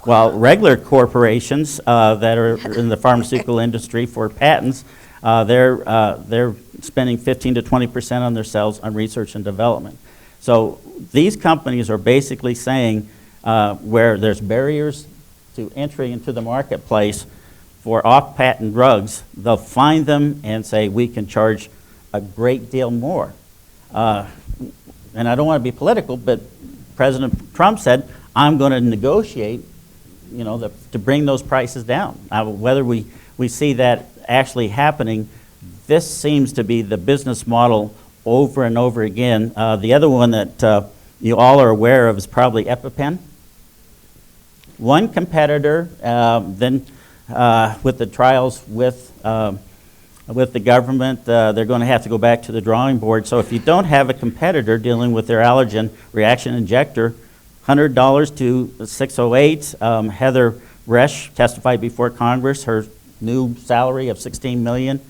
While regular corporations that are in the pharmaceutical industry for patents, they're spending 15 to 20% on their sales on research and development. So these companies are basically saying where there's barriers to entry into the marketplace for off-patent drugs, they'll find them and say, we can charge a great deal more. And I don't want to be political, but President Trump said, I'm going to negotiate, to bring those prices down. Whether we see that actually happening, this seems to be the business model over and over again. The other one that you all are aware of is probably EpiPen. One competitor, then with the trials with the government, they're going to have to go back to the drawing board. So if you don't have a competitor dealing with their allergen reaction injector, $100 to 608. Heather Resch testified before Congress. Her new salary of $16 million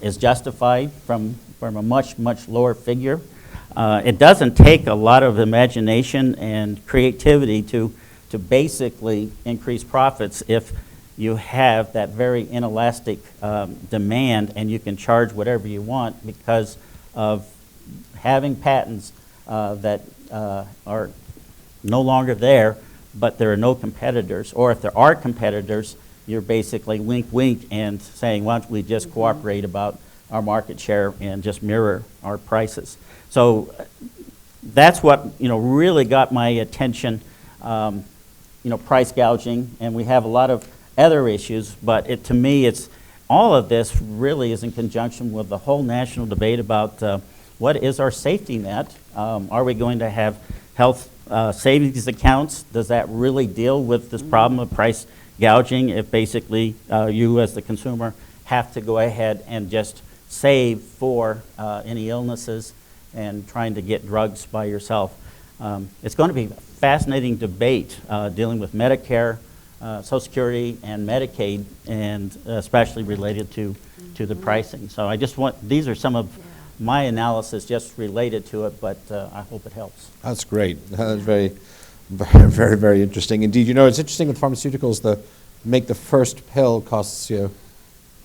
is justified from a much, much lower figure. It doesn't take a lot of imagination and creativity to basically increase profits if you have that very inelastic demand, and you can charge whatever you want because of having patents that are no longer there, but there are no competitors. Or if there are competitors, you're basically wink, wink, and saying, why don't we just cooperate about our market share and just mirror our prices. So that's what really got my attention, price gouging, and we have a lot of other issues, but to me, it's all of this really is in conjunction with the whole national debate about what is our safety net? Are we going to have health savings accounts? Does that really deal with this problem of price gouging if basically you as the consumer have to go ahead and just save for any illnesses and trying to get drugs by yourself? It's going to be a fascinating debate dealing with Medicare, Social Security, and Medicaid, and especially related to the pricing. So I just these are some of my analysis just related to it, but I hope it helps. That's great. That's very, very, very, very interesting. Indeed, it's interesting with pharmaceuticals, make the first pill costs you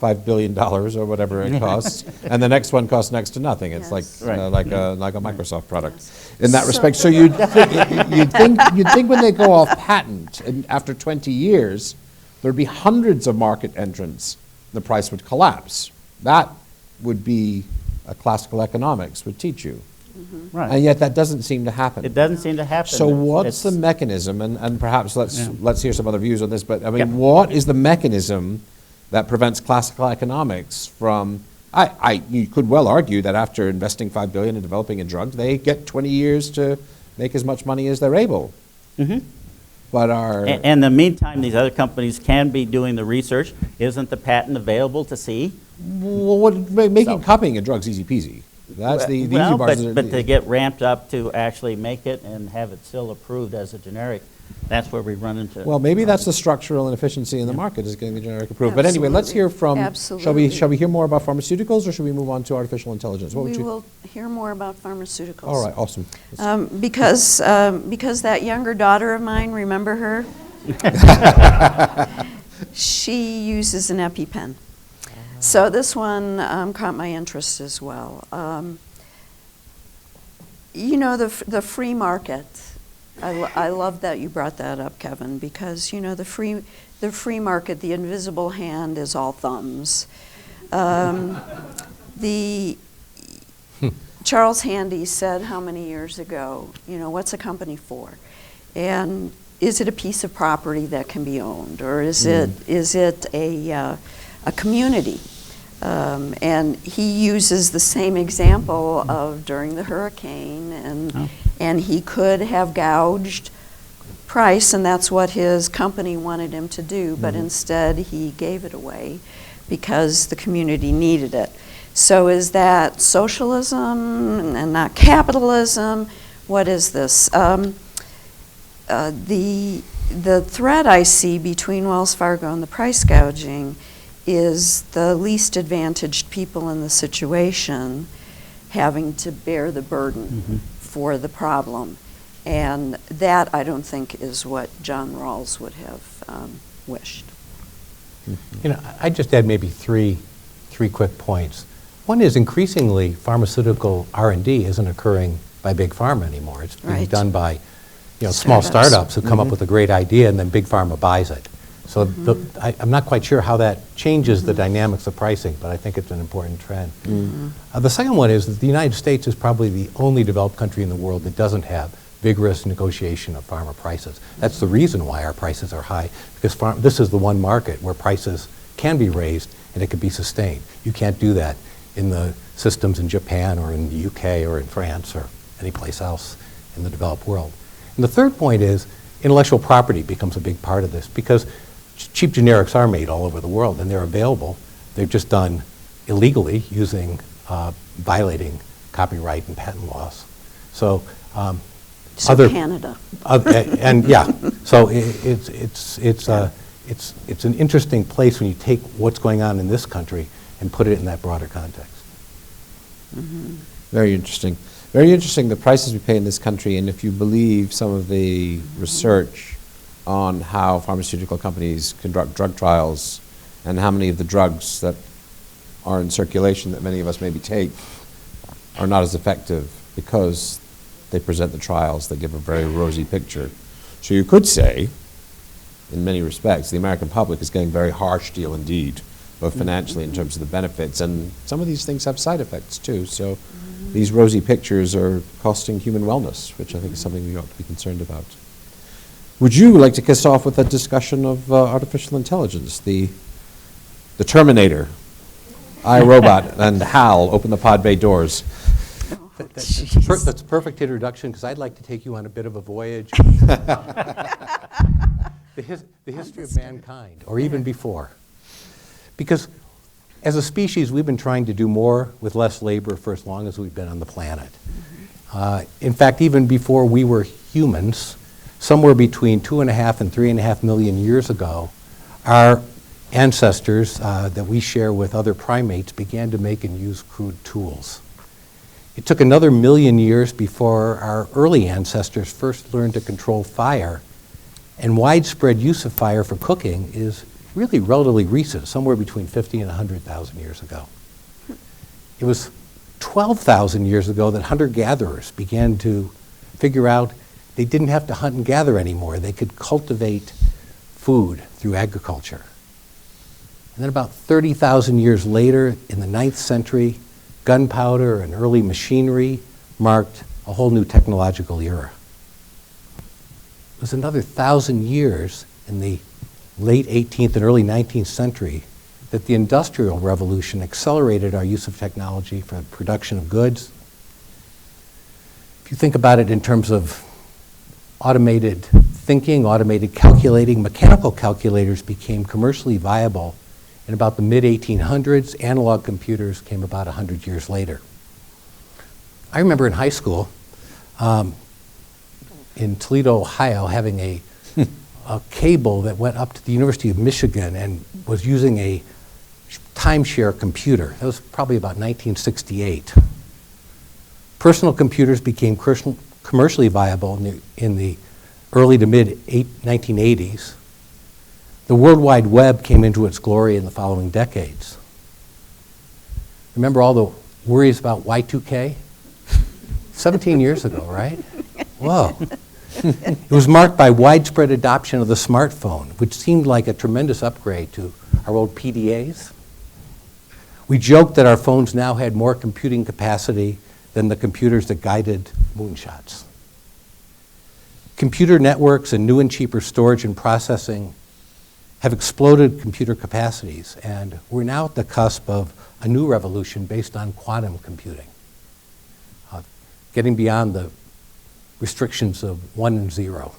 $5 billion or whatever it costs, and the next one costs next to nothing. It's Yes. like a Microsoft product Yes. in that respect. So you'd think when they go off patent and after 20 years, there'd be hundreds of market entrants, the price would collapse. That would be a classical economics would teach you. Right. And yet that doesn't seem to happen. It doesn't seem to happen. So what's the mechanism, and perhaps let's hear some other views on this, but I mean, what is the mechanism that prevents classical economics from, you could well argue that after investing $5 billion in developing a drug, they get 20 years to make as much money as they're able. Mm-hmm. But And in the meantime, these other companies can be doing the research. Isn't the patent available to see? well, making copying a drug's easy peasy. That's the easy part. But to get ramped up to actually make it and have it still approved as a generic, that's where we run into. Well, maybe that's the structural inefficiency in the market is getting the generic approved. But anyway, let's hear from. Absolutely. Shall we hear more about pharmaceuticals, or should we move on to artificial intelligence? What would We you? will hear more about pharmaceuticals. All right, awesome. Because that younger daughter of mine, remember her? She uses an EpiPen. So this one caught my interest as well. The free market. I love that you brought that up, Kevin, because the free market, the invisible hand is all thumbs. Charles Handy said how many years ago, what's a company for? And is it a piece of property that can be owned, or is it a community? And he uses the same example of during the hurricane, and he could have gouged price, and that's what his company wanted him to do, but instead he gave it away because the community needed it. So is that socialism and not capitalism? What is this? The thread I see between Wells Fargo and the price gouging is the least advantaged people in the situation having to bear the burden for the problem. And that, I don't think, is what John Rawls would have wished. I'd just add maybe three quick points. One is increasingly pharmaceutical R&D isn't occurring by Big Pharma anymore. It's being done by small startups who come up with a great idea, and then Big Pharma buys it. So I'm not quite sure how that changes the dynamics of pricing, but I think it's an important trend. The second one is that the United States is probably the only developed country in the world that doesn't have vigorous negotiation of pharma prices. That's the reason why our prices are high, because this is the one market where prices can be raised and it can be sustained. You can't do that in the systems in Japan or in the UK or in France or any place else in the developed world. And the third point is intellectual property becomes a big part of this, because cheap generics are made all over the world and they're available. They're just done illegally violating copyright and patent laws. So Canada. And yeah, so it's an interesting place when you take what's going on in this country and put it in that broader context. Very interesting. Very interesting, the prices we pay in this country, and if you believe some of the research, on how pharmaceutical companies conduct drug trials and how many of the drugs that are in circulation that many of us maybe take are not as effective because they present the trials that give a very rosy picture. So you could say, in many respects, the American public is getting a very harsh deal indeed, both financially in terms of the benefits, and some of these things have side effects too. So these rosy pictures are costing human wellness, which I think is something we ought to be concerned about. Would you like to kiss off with a discussion of artificial intelligence? The Terminator, iRobot, and HAL open the pod bay doors. That's a perfect introduction, because I'd like to take you on a bit of a voyage. The history of mankind, or even before. Because as a species, we've been trying to do more with less labor for as long as we've been on the planet. In fact, even before we were humans, somewhere between 2.5 and 3.5 million years ago, our ancestors that we share with other primates began to make and use crude tools. It took another 1 million years before our early ancestors first learned to control fire, and widespread use of fire for cooking is really relatively recent, somewhere between 50 and 100,000 years ago. It was 12,000 years ago that hunter-gatherers began to figure out they didn't have to hunt and gather anymore. They could cultivate food through agriculture. And then about 30,000 years later, in the 9th century, gunpowder and early machinery marked a whole new technological era. It was another 1,000 years in the late 18th and early 19th century that the Industrial Revolution accelerated our use of technology for the production of goods. If you think about it in terms of automated thinking, automated calculating, mechanical calculators became commercially viable in about the mid-1800s. Analog computers came about 100 years later. I remember in high school, in Toledo, Ohio, having a cable that went up to the University of Michigan and was using a timeshare computer. That was probably about 1968. Personal computers became commercially viable in the early to mid-1980s. The World Wide Web came into its glory in the following decades. Remember all the worries about Y2K? 17 years ago, right? Whoa. It was marked by widespread adoption of the smartphone, which seemed like a tremendous upgrade to our old PDAs. We joked that our phones now had more computing capacity than the computers that guided moonshots. Computer networks and new and cheaper storage and processing have exploded computer capacities, and we're now at the cusp of a new revolution based on quantum computing, getting beyond the restrictions of 1 and 0.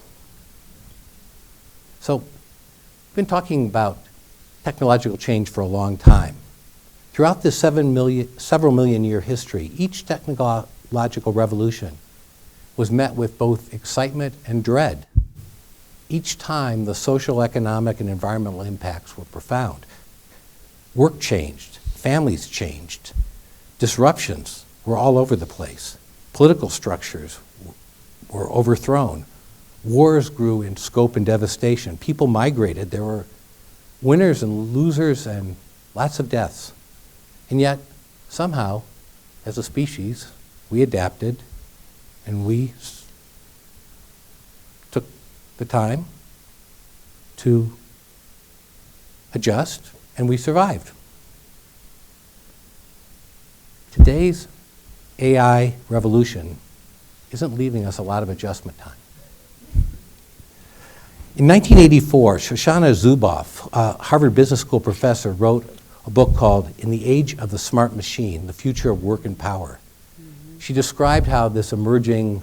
So, we've been talking about technological change for a long time. Throughout this several million year history, each technological revolution was met with both excitement and dread. Each time, the social, economic, and environmental impacts were profound. Work changed, families changed, disruptions were all over the place. Political structures were overthrown. Wars grew in scope and devastation. People migrated. There were winners and losers and lots of deaths. And yet, somehow, as a species, we adapted and we took the time to adjust, and we survived. Today's AI revolution isn't leaving us a lot of adjustment time. In 1984, Shoshana Zuboff, a Harvard Business School professor, wrote a book called In the Age of the Smart Machine, The Future of Work and Power. She described how this emerging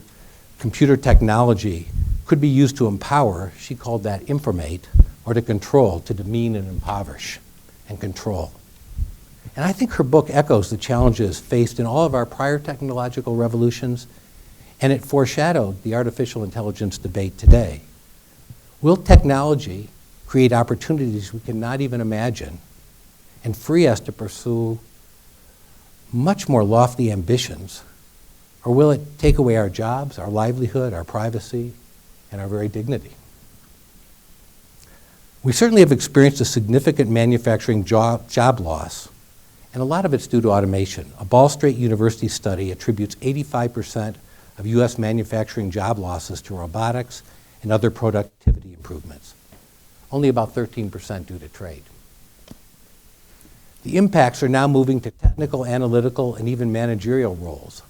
computer technology could be used to empower, she called that informate, or to control, to demean and impoverish and control. And I think her book echoes the challenges faced in all of our prior technological revolutions, and it foreshadowed the artificial intelligence debate today. Will technology create opportunities we cannot even imagine and free us to pursue much more lofty ambitions? Or will it take away our jobs, our livelihood, our privacy, and our very dignity? We certainly have experienced a significant manufacturing job loss, and a lot of it's due to automation. A Ball State University study attributes 85% of U.S. manufacturing job losses to robotics and other productivity improvements. Only about 13% due to trade. The impacts are now moving to technical, analytical, and even managerial roles.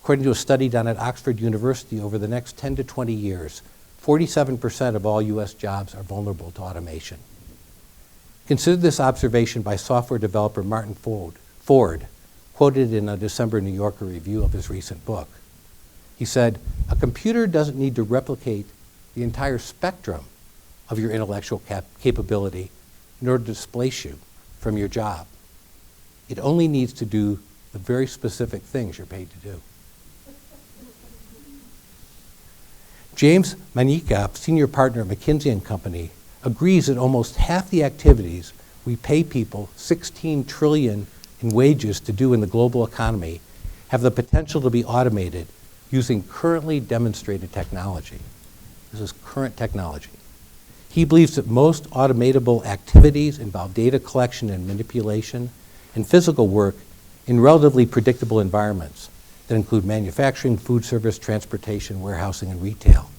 According to a study done at Oxford University, over the next 10 to 20 years, 47% of all U.S. jobs are vulnerable to automation. Consider this observation by software developer Martin Ford, quoted in a December New Yorker review of his recent book. He said, "A computer doesn't need to replicate the entire spectrum of your intellectual capability in order to displace you from your job. It only needs to do the very specific things you're paid to do." James Manica, senior partner at McKinsey & Company, agrees that almost half the activities we pay people $16 trillion in wages to do in the global economy have the potential to be automated using currently demonstrated technology. This is current technology. He believes that most automatable activities involve data collection and manipulation and physical work in relatively predictable environments that include manufacturing, food service, transportation, warehousing, and retail.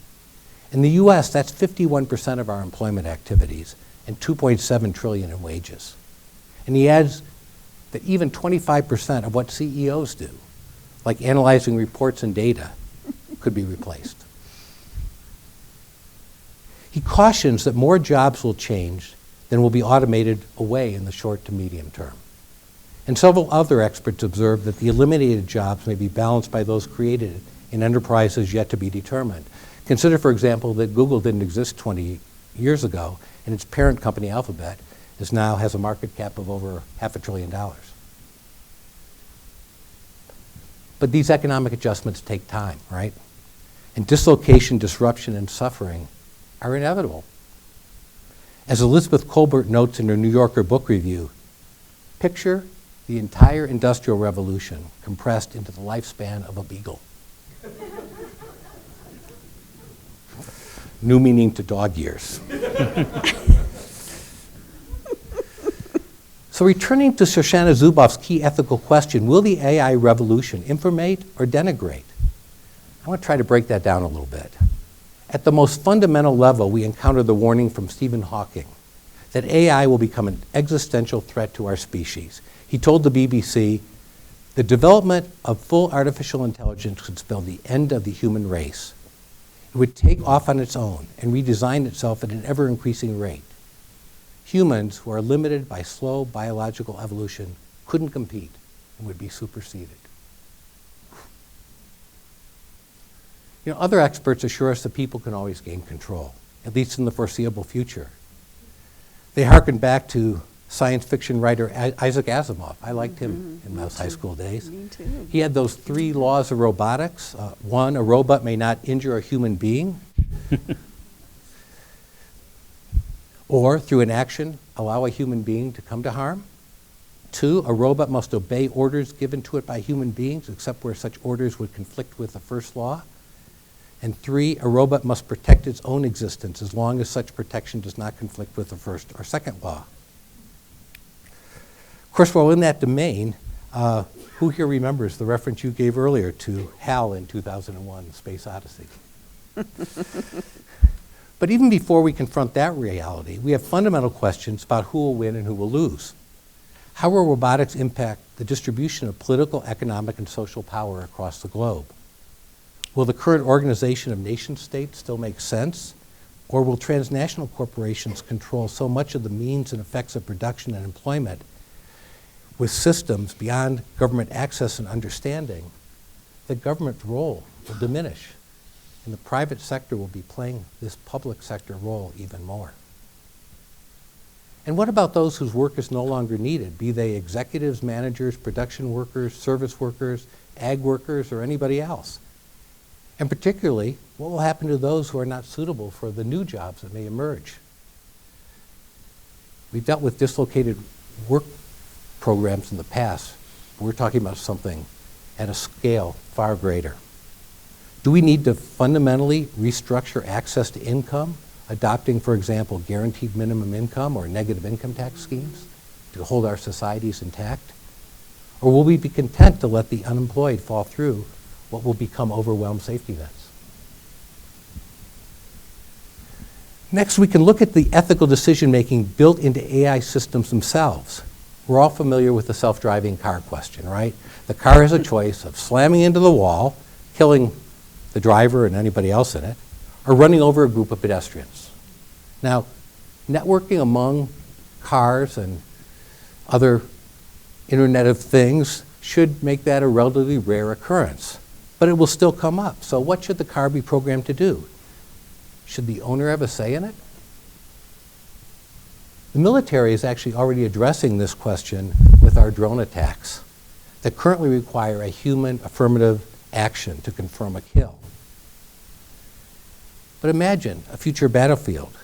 In the US, that's 51% of our employment activities and $2.7 trillion in wages. And he adds that even 25% of what CEOs do, like analyzing reports and data, could be replaced. He cautions that more jobs will change than will be automated away in the short to medium term. And several other experts observe that the eliminated jobs may be balanced by those created in enterprises yet to be determined. Consider, for example, that Google didn't exist 20 years ago, and its parent company, Alphabet, now has a market cap of over $500 billion. But these economic adjustments take time, right? And dislocation, disruption, and suffering are inevitable. As Elizabeth Colbert notes in her New Yorker book review, picture the entire Industrial Revolution compressed into the lifespan of a beagle. New meaning to dog years. So returning to Shoshana Zuboff's key ethical question, will the AI revolution informate or denigrate? I want to try to break that down a little bit. At the most fundamental level, we encounter the warning from Stephen Hawking that AI will become an existential threat to our species. He told the BBC, "The development of full artificial intelligence could spell the end of the human race. It would take off on its own and redesign itself at an ever-increasing rate. Humans, who are limited by slow biological evolution, couldn't compete and would be superseded." You know, other experts assure us that people can always gain control, at least in the foreseeable future. They hearken back to science fiction writer Isaac Asimov. I liked him in those high school days. Me too. He had those 3 laws of robotics. One, a robot may not injure a human being, or through an action, allow a human being to come to harm. 2, a robot must obey orders given to it by human beings, except where such orders would conflict with the first law. And 3, a robot must protect its own existence as long as such protection does not conflict with the first or second law. Of course, while in that domain, who here remembers the reference you gave earlier to HAL in 2001, Space Odyssey? But even before we confront that reality, we have fundamental questions about who will win and who will lose. How will robotics impact the distribution of political, economic, and social power across the globe? Will the current organization of nation states still make sense? Or will transnational corporations control so much of the means and effects of production and employment with systems beyond government access and understanding that government's role will diminish and the private sector will be playing this public sector role even more? And what about those whose work is no longer needed, be they executives, managers, production workers, service workers, ag workers, or anybody else? And particularly, what will happen to those who are not suitable for the new jobs that may emerge? We've dealt with dislocated work programs in the past. We're talking about something at a scale far greater. Do we need to fundamentally restructure access to income adopting, for example, guaranteed minimum income or negative income tax schemes to hold our societies intact? Or will we be content to let the unemployed fall through what will become overwhelmed safety nets? Next, we can look at the ethical decision-making built into AI systems themselves. We're all familiar with the self-driving car question, right? The car has a choice of slamming into the wall, killing the driver and anybody else in it, or running over a group of pedestrians. Now, networking among cars and other Internet of Things should make that a relatively rare occurrence, but it will still come up. So what should the car be programmed to do? Should the owner have a say in it? The military is actually already addressing this question with our drone attacks that currently require a human affirmative action to confirm a kill. But imagine a future battlefield.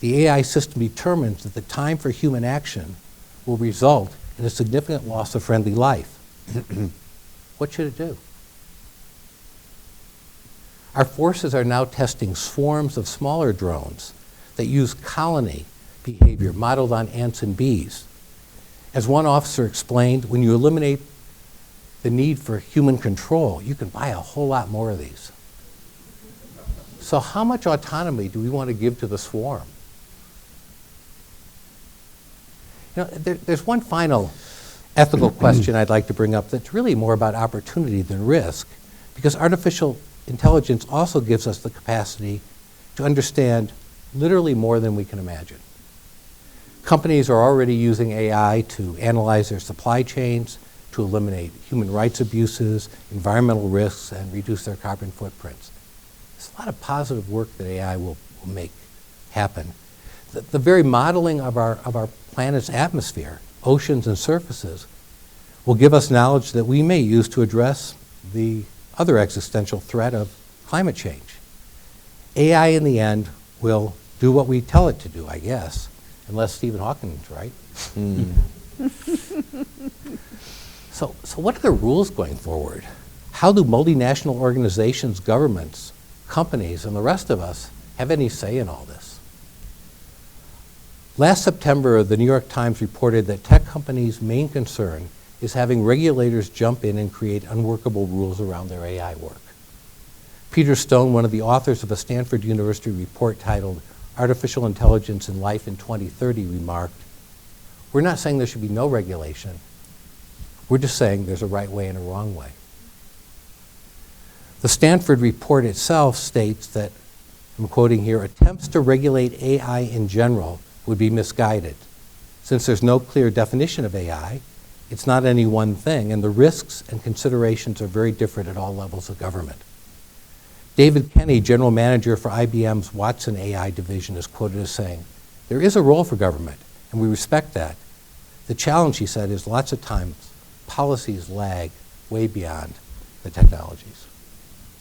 The AI system determines that the time for human action will result in a significant loss of friendly life. What should it do? Our forces are now testing swarms of smaller drones that use colony behavior modeled on ants and bees. As one officer explained, when you eliminate the need for human control, you can buy a whole lot more of these. So how much autonomy do we want to give to the swarm? You know, there's one final ethical question I'd like to bring up that's really more about opportunity than risk, because artificial intelligence also gives us the capacity to understand literally more than we can imagine. Companies are already using AI to analyze their supply chains, to eliminate human rights abuses, environmental risks, and reduce their carbon footprints. There's a lot of positive work that AI will make happen. The very modeling of our planet's atmosphere, oceans and surfaces, will give us knowledge that we may use to address the other existential threat of climate change. AI in the end will do what we tell it to do, I guess, unless Stephen Hawking's right. So what are the rules going forward? How do multinational organizations, governments, companies, and the rest of us have any say in all this? Last September, the New York Times reported that tech companies' main concern is having regulators jump in and create unworkable rules around their AI work. Peter Stone, one of the authors of a Stanford University report titled Artificial Intelligence in Life in 2030, remarked, "We're not saying there should be no regulation. We're just saying there's a right way and a wrong way." The Stanford report itself states that, I'm quoting here, attempts to regulate AI in general would be misguided. Since there's no clear definition of AI, it's not any one thing, and the risks and considerations are very different at all levels of government. David Kenny, general manager for IBM's Watson AI division, is quoted as saying, "There is a role for government, and we respect that. The challenge," he said, "is lots of times policies lag way beyond the technologies,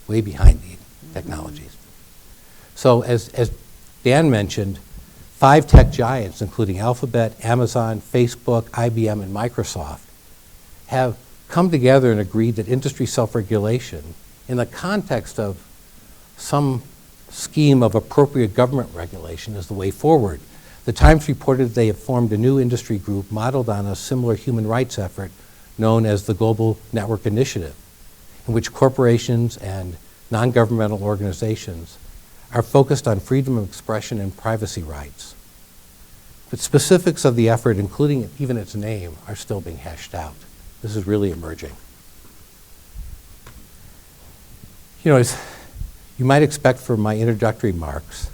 way behind the technologies." So as Dan mentioned, 5 tech giants, including Alphabet, Amazon, Facebook, IBM, and Microsoft, have come together and agreed that industry self-regulation, in the context of some scheme of appropriate government regulation, is the way forward. The Times reported they have formed a new industry group modeled on a similar human rights effort known as the Global Network Initiative, in which corporations and non-governmental organizations are focused on freedom of expression and privacy rights. But specifics of the effort, including even its name, are still being hashed out. This is really emerging. You know, as you might expect from my introductory remarks,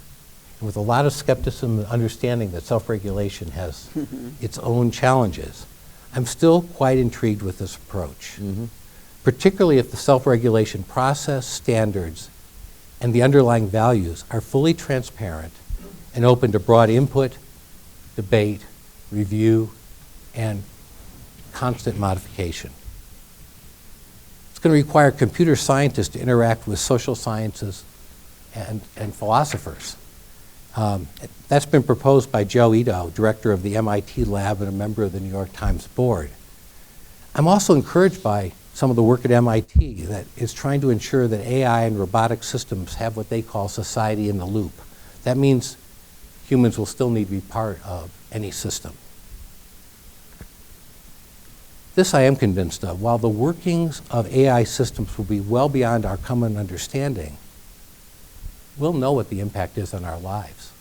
and with a lot of skepticism and understanding that self-regulation has its own challenges, I'm still quite intrigued with this approach, particularly if the self-regulation process, standards, and the underlying values are fully transparent and open to broad input, debate, review, and constant modification. It's going to require computer scientists to interact with social sciences and philosophers. That's been proposed by Joe Ito, director of the MIT lab and a member of the New York Times board. I'm also encouraged by some of the work at MIT that is trying to ensure that AI and robotic systems have what they call society in the loop. That means humans will still need to be part of any system. This I am convinced of. While the workings of AI systems will be well beyond our common understanding, we'll know what the impact is on our lives.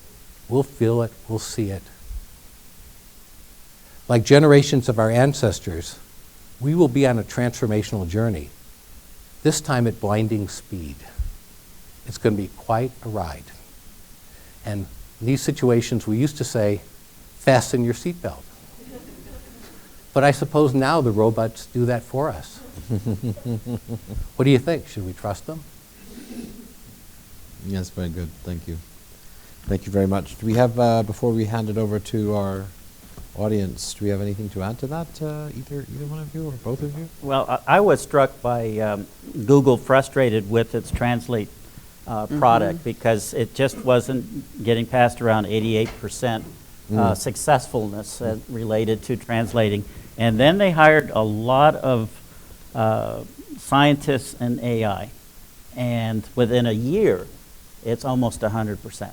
We'll feel it, we'll see it. Like generations of our ancestors, we will be on a transformational journey, this time at blinding speed. It's going to be quite a ride. And in these situations, we used to say, fasten your seatbelt. But I suppose now the robots do that for us. What do you think? Should we trust them? Yes, very good. Thank you. Thank you very much. Do we have, before we hand it over to our audience, do we have anything to add to that, either one of you or both of you? Well, I was struck by Google frustrated with its Translate product because it just wasn't getting past around 88% successfulness related to translating. And then they hired a lot of scientists in AI. And within a year, it's almost 100%.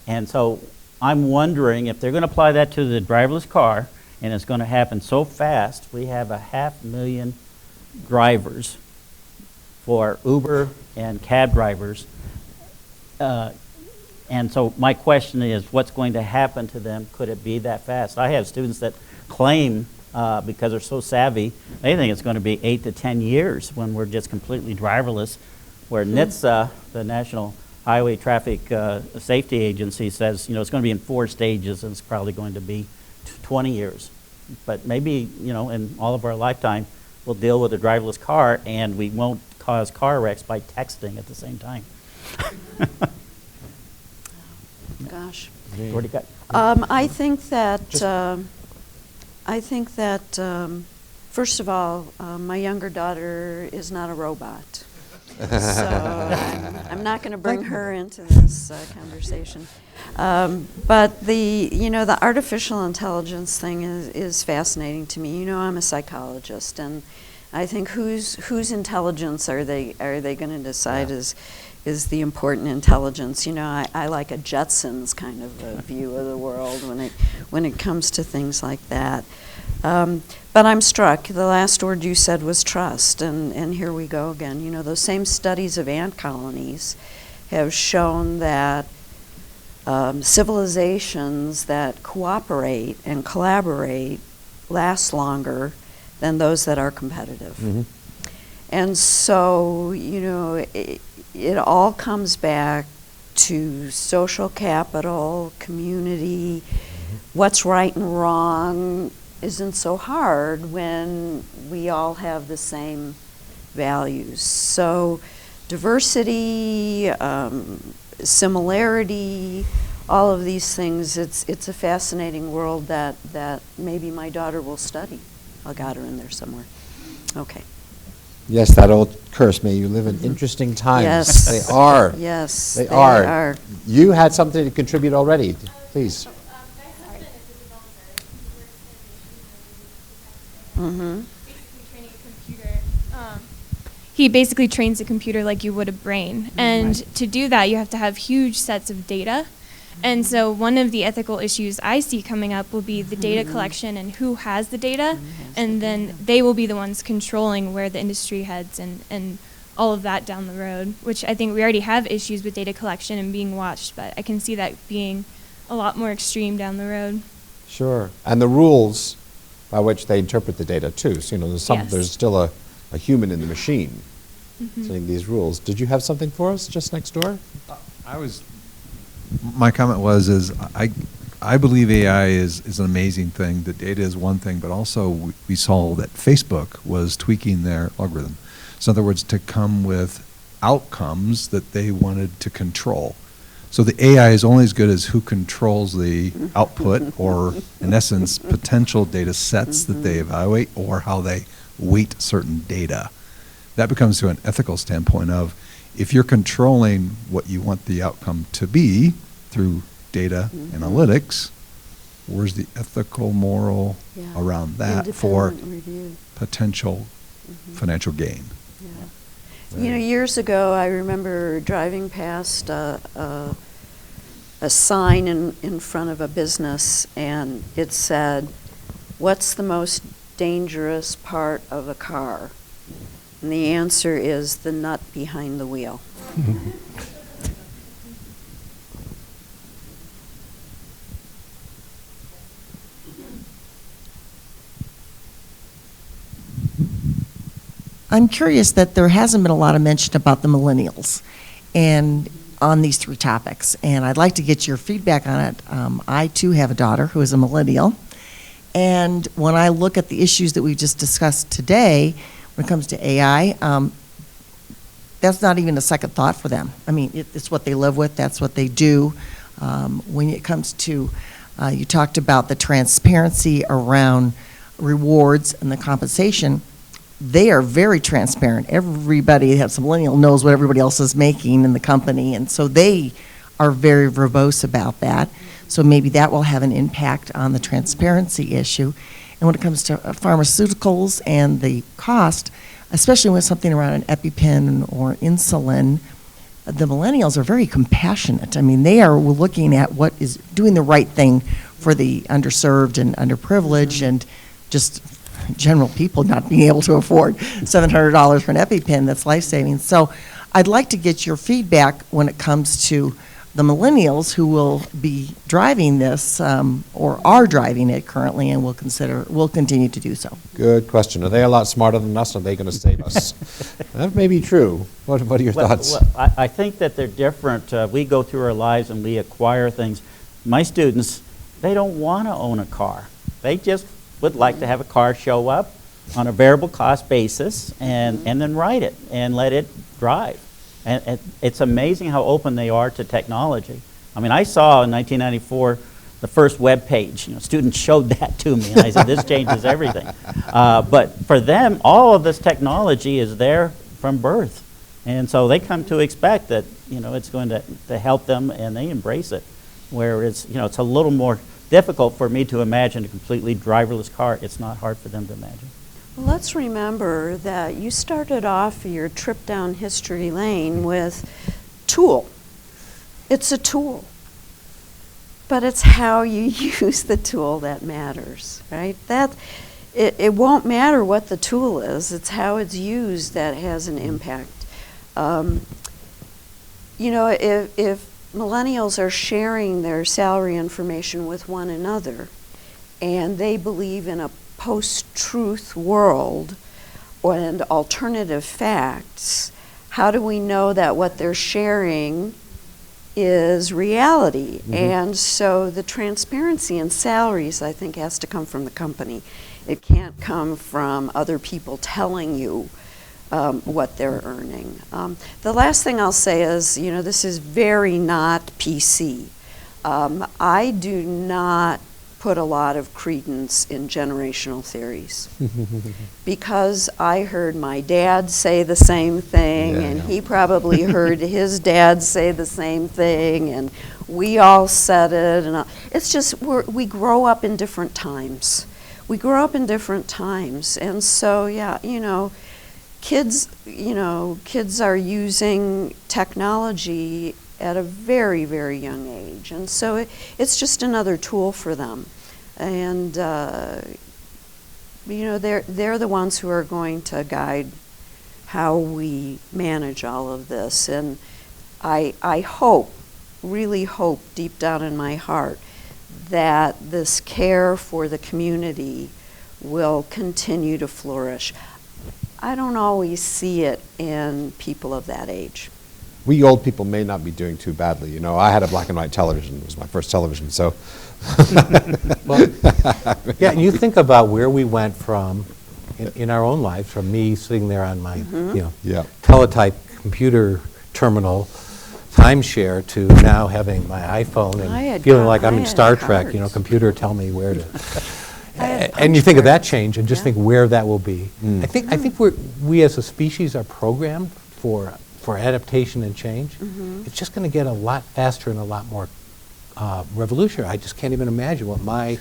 And so I'm wondering if they're going to apply that to the driverless car, and it's going to happen so fast. We have 500,000 drivers for Uber and cab drivers. And so my question is, what's going to happen to them? Could it be that fast? I have students that claim, because they're so savvy, they think it's going to be 8 to 10 years when we're just completely driverless, where NHTSA, the National Highway Traffic Safety Agency, says, it's going to be in 4 stages, and it's probably going to be 20 years. But maybe, in all of our lifetime, we'll deal with a driverless car, and we won't cause car wrecks by texting at the same time. Gosh. What do you got? I think that first of all, my younger daughter is not a robot. So I'm not going to bring her into this conversation. But the artificial intelligence thing is fascinating to me. I'm a psychologist, and I think whose intelligence are they going to decide is the important intelligence. I like a Jetsons kind of a view of the world when it comes to things like that. But I'm struck. The last word you said was trust, and here we go again. Those same studies of ant colonies have shown that civilizations that cooperate and collaborate last longer than those that are competitive. Mm-hmm. And so, it all comes back to social capital, community. What's right and wrong isn't so hard when we all have the same values. So diversity, similarity, all of these things, it's a fascinating world that maybe my daughter will study. I got her in there somewhere. Okay. Yes, that old curse, may you live in interesting times. Yes. They are. Yes, they are. You had something to contribute already. Please. Mm-hmm. He basically trains a computer like you would a brain. And to do that, you have to have huge sets of data. And so one of the ethical issues I see coming up will be the data collection and who has the data. And then they will be the ones controlling where the industry heads and all of that down the road, which I think we already have issues with data collection and being watched, but I can see that being a lot more extreme down the road. Sure. And the rules by which they interpret the data, too. So, there's still a human in the machine setting these rules. Did you have something for us just next door? My comment was I believe AI is an amazing thing. The data is one thing, but also we saw that Facebook was tweaking their algorithm. So in other words, to come with outcomes that they wanted to control. So the AI is only as good as who controls the output, or in essence, potential data sets that they evaluate, or how they weight certain data. That becomes to an ethical standpoint of, if you're controlling what you want the outcome to be through data analytics, where's the ethical, moral around that for potential financial gain? Years ago, I remember driving past a sign in front of a business, and it said, "What's the most dangerous part of a car?" And the answer is the nut behind the wheel. I'm curious that there hasn't been a lot of mention about the millennials and on these three topics, and I'd like to get your feedback on it. I too have a daughter who is a millennial, and when I look at the issues that we've just discussed today, when it comes to AI, that's not even a second thought for them. I mean, it's what they live with, that's what they do. When it comes to, you talked about the transparency around rewards and the compensation. They are very transparent. Everybody that's a millennial knows what everybody else is making in the company, and so they are very verbose about that. So maybe that will have an impact on the transparency issue. And when it comes to pharmaceuticals and the cost, especially when something around an EpiPen or insulin, the millennials are very compassionate. I mean, they are looking at what is doing the right thing for the underserved and underprivileged, and just general people not being able to afford $700 for an EpiPen that's life-saving. So I'd like to get your feedback when it comes to the millennials who will be driving this, or are driving it currently, and will continue to do so. Good question. Are they a lot smarter than us? Or are they going to save us? That may be true. What are your thoughts? Well, I think that they're different. We go through our lives and we acquire things. My students, they don't want to own a car. They just would like to have a car show up on a variable cost basis and then ride it and let it drive. And it's amazing how open they are to technology. I mean, I saw in 1994 the first web page. Students showed that to me, and I said, this changes everything. But for them, all of this technology is there from birth. And so they come to expect that, it's going to help them, and they embrace it. Where it's a little more difficult for me to imagine a completely driverless car. It's not hard for them to imagine. Well, let's remember that you started off your trip down history lane with tool. It's a tool. But it's how you use the tool that matters, right? It won't matter what the tool is. It's how it's used that has an impact. If millennials are sharing their salary information with one another, and they believe in a post-truth world and alternative facts, how do we know that what they're sharing is reality? Mm-hmm. And so the transparency in salaries, I think, has to come from the company. It can't come from other people telling you what they're earning. The last thing I'll say is, this is very not PC. I do not put a lot of credence in generational theories because I heard my dad say the same thing, and he probably heard his dad say the same thing, and we all said it, and it's just we grow up in different times. We grow up in different times, and so kids are using technology at a very, very young age, and so it's just another tool for them, and they're the ones who are going to guide how we manage all of this. And I hope, really hope, deep down in my heart, that this care for the community will continue to flourish. I don't always see it in people of that age. We old people may not be doing too badly. I had a black and white television. It was my first television, so. Well, yeah, you think about where we went from in our own lives, from me sitting there on my, teletype computer terminal timeshare to now having my iPhone and feeling like I'm in Star Trek, computer tell me where to. And you think of that change and just think where that will be. I think we as a species are programmed for adaptation and change. It's just going to get a lot faster and a lot more revolutionary. I just can't even imagine what my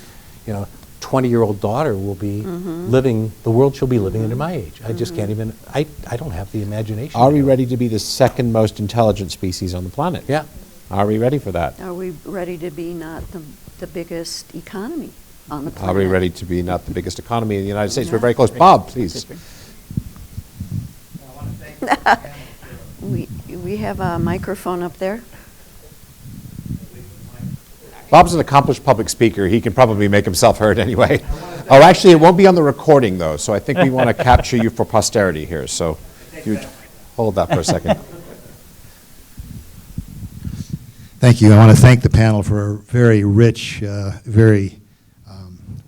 20-year-old daughter will be living, the world she'll be living in at my age. I just can't even, I don't have the imagination. Are we ready to be the second most intelligent species on the planet? Yeah. Are we ready for that? Are we ready to be not the biggest economy on the Are planet? we ready to be not the biggest economy in the United States? We're Yeah. very close. Bob, please. We have a microphone up there. Bob's an accomplished public speaker. He can probably make himself heard anyway. Oh, actually, it won't be on the recording, though, so I think we want to capture you for posterity here. So you hold that for a second. Thank you. I want to thank the panel for a very rich, very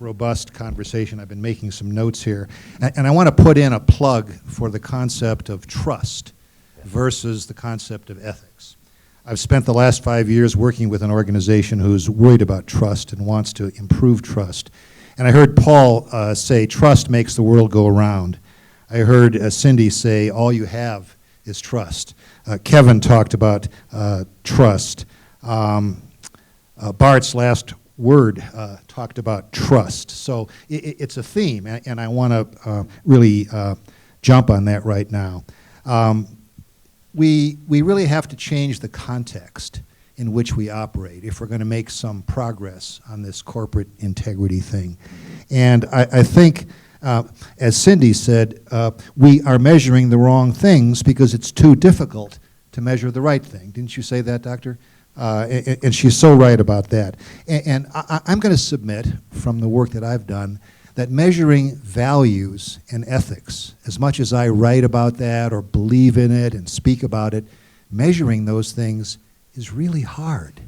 robust conversation. I've been making some notes here. And I want to put in a plug for the concept of trust versus the concept of ethics. I've spent the last 5 years working with an organization who's worried about trust and wants to improve trust. And I heard Paul say, trust makes the world go around. I heard Cindi say, all you have is trust. Kevin talked about trust. Bart's last word talked about trust. So it's a theme, and I want to really jump on that right now. We really have to change the context in which we operate if we're going to make some progress on this corporate integrity thing. And I think, as Cindi said, we are measuring the wrong things because it's too difficult to measure the right thing. Didn't you say that, Doctor? And she's so right about that. And I'm going to submit from the work that I've done that measuring values and ethics, as much as I write about that or believe in it and speak about it, measuring those things is really hard.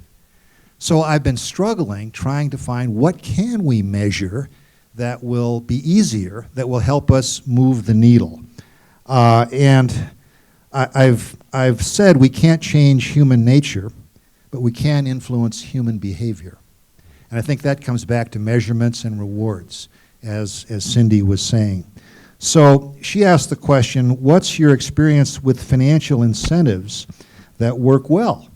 So I've been struggling trying to find what can we measure that will be easier, that will help us move the needle. And I've said we can't change human nature, but we can influence human behavior. And I think that comes back to measurements and rewards, as Cindi was saying. So she asked the question, what's your experience with financial incentives that work well?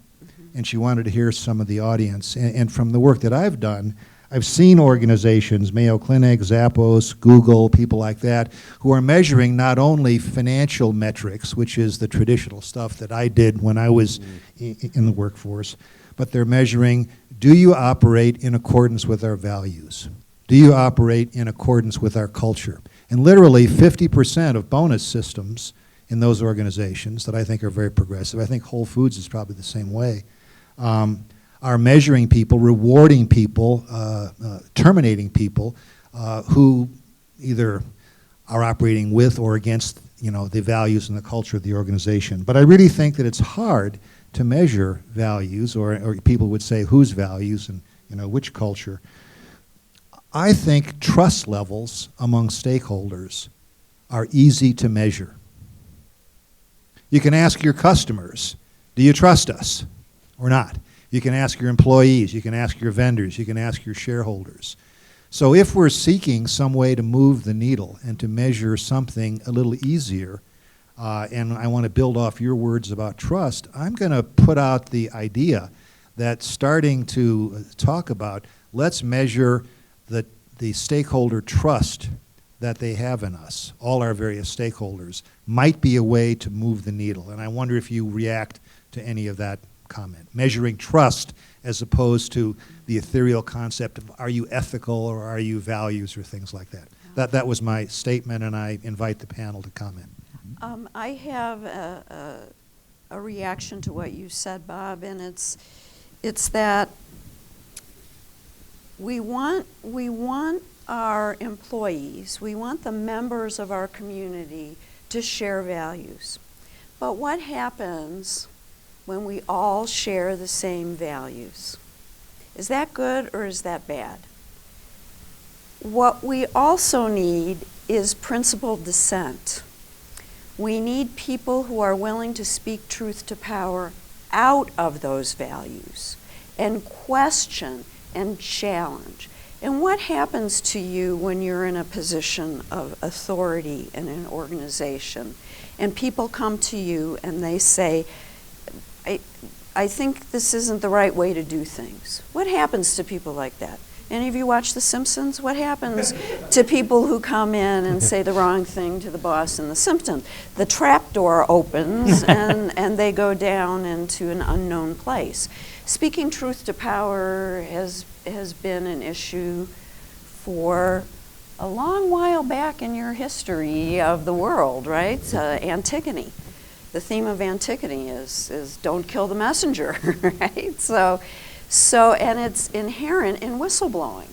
And she wanted to hear some of the audience. And from the work that I've done, I've seen organizations, Mayo Clinic, Zappos, Google, people like that, who are measuring not only financial metrics, which is the traditional stuff that I did when I was in the workforce, but they're measuring, do you operate in accordance with our values? Do you operate in accordance with our culture? And literally 50% of bonus systems in those organizations that I think are very progressive, I think Whole Foods is probably the same way, are measuring people, rewarding people, terminating people who either are operating with or against, the values and the culture of the organization. But I really think that it's hard to measure values, or people would say whose values and which culture. I think trust levels among stakeholders are easy to measure. You can ask your customers, do you trust us or not? You can ask your employees, you can ask your vendors, you can ask your shareholders. So if we're seeking some way to move the needle and to measure something a little easier, and I want to build off your words about trust, I'm going to put out the idea that starting to talk about, let's measure the stakeholder trust that they have in us, all our various stakeholders, might be a way to move the needle. And I wonder if you react to any of that comment. Measuring trust as opposed to the ethereal concept of are you ethical or are you values or things like that. That was my statement, and I invite the panel to comment. I have a reaction to what you said, Bob, and it's that we want our employees, we want the members of our community to share values. But what happens when we all share the same values? Is that good or is that bad? What we also need is principled dissent. We need people who are willing to speak truth to power out of those values and question and challenge. And what happens to you when you're in a position of authority in an organization and people come to you and they say, I think this isn't the right way to do things? What happens to people like that? Any of you watch The Simpsons? What happens to people who come in and say the wrong thing to the boss in The Simpsons? The trap door opens and they go down into an unknown place. Speaking truth to power has been an issue for a long while back in your history of the world, right? Antigone. The theme of Antigone is don't kill the messenger, right? So, and it's inherent in whistleblowing.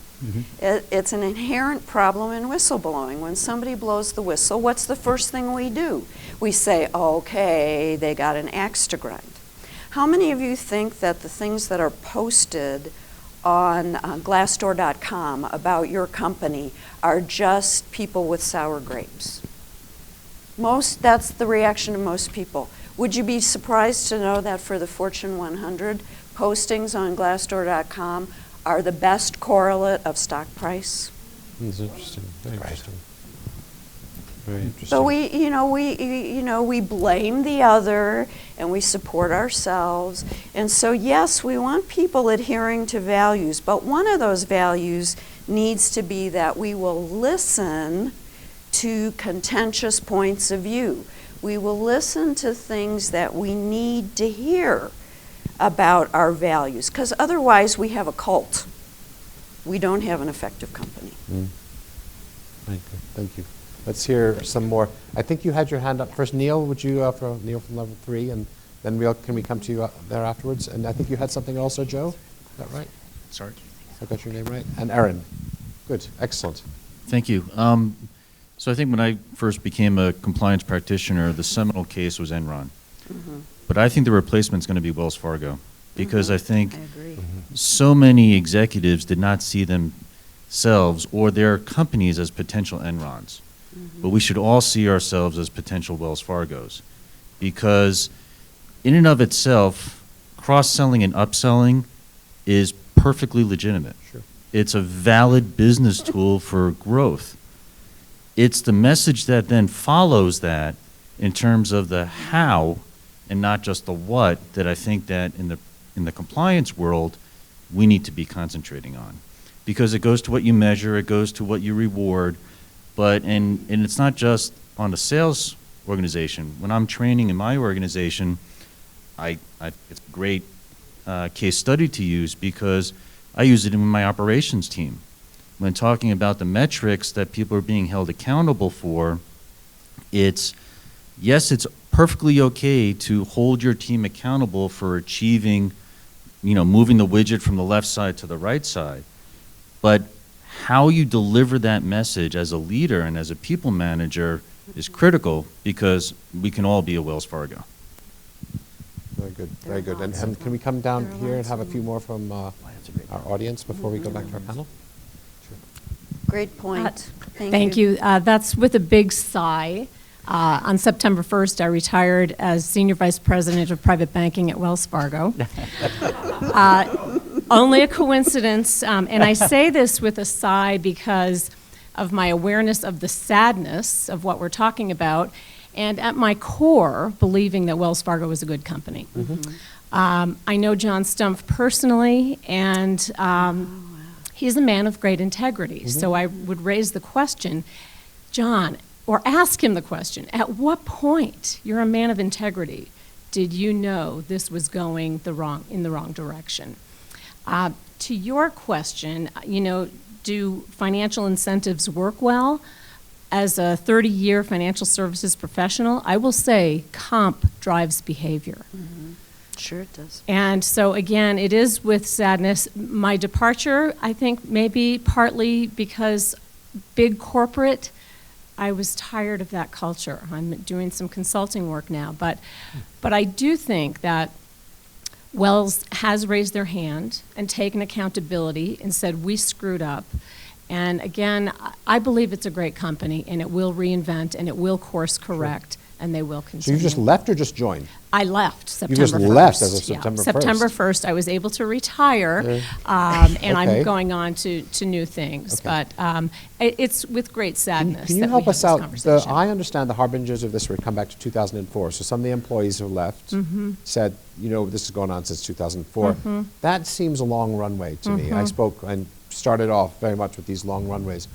It's an inherent problem in whistleblowing. When somebody blows the whistle, what's the first thing we do? We say, okay, they got an axe to grind. How many of you think that the things that are posted on Glassdoor.com about your company are just people with sour grapes? That's the reaction of most people. Would you be surprised to know that for the Fortune 100, postings on Glassdoor.com are the best correlate of stock price? That's interesting. Very interesting. Very interesting. So we blame the other and we support ourselves. And so yes, we want people adhering to values, but one of those values needs to be that we will listen to contentious points of view. We will listen to things that we need to hear about our values, because otherwise we have a cult. We don't have an effective company. Thank you. Let's hear some more. I think you had your hand up first. Neil, would you, for Neil from level 3, and then can we come to you there afterwards? And I think you had something also, Joe? Is that right? Sorry. I got your name right. And Aaron. Good. Excellent. Thank you. So I think when I first became a compliance practitioner, the seminal case was Enron. But I think the replacement's going to be Wells Fargo, because I think so many executives did not see themselves or their companies as potential Enrons. But we should all see ourselves as potential Wells Fargos, because in and of itself, cross-selling and upselling is perfectly legitimate. Sure. It's a valid business tool for growth. It's the message that then follows that in terms of the how and not just the what that I think that in the compliance world we need to be concentrating on, because it goes to what you measure, it goes to what you reward, but and it's not just on a sales organization. When I'm training in my organization, it's a great case study to use, because I use it in my operations team. When talking about the metrics that people are being held accountable for, it's perfectly okay to hold your team accountable for achieving, moving the widget from the left side to the right side. But how you deliver that message as a leader and as a people manager is critical, because we can all be a Wells Fargo. Very good. Very good. And can we come down here and have a few more from our audience before we go back to our panel? Great point. Thank you. That's with a big sigh. On September 1st, I retired as Senior Vice President of Private Banking at Wells Fargo. Only a coincidence, and I say this with a sigh because of my awareness of the sadness of what we're talking about, and at my core, believing that Wells Fargo is a good company. I know John Stumpf personally, and he's a man of great integrity. So I would raise the question, John, or ask him the question, at what point, you're a man of integrity, did you know this was going in the wrong direction? To your question, do financial incentives work well? As a 30-year financial services professional, I will say comp drives behavior. Sure it does. And so again, it is with sadness. My departure, I think maybe partly because big corporate, I was tired of that culture. I'm doing some consulting work now, but I do think that Wells has raised their hand and taken accountability and said, we screwed up. And again, I believe it's a great company, and it will reinvent, and it will course correct. and they will So continue. you just left or just joined? I left September 1st. just left as of Yeah, September 1st. September 1st, I was able to retire, and I'm Okay. going on to new things. Okay. But it's with great sadness Can you that help we have us this out? conversation. I understand the harbingers of this would come back to 2004. So some of the employees who left said, you know, this is going on since 2004. That seems a long runway to me. I spoke and started off very much with these long runways.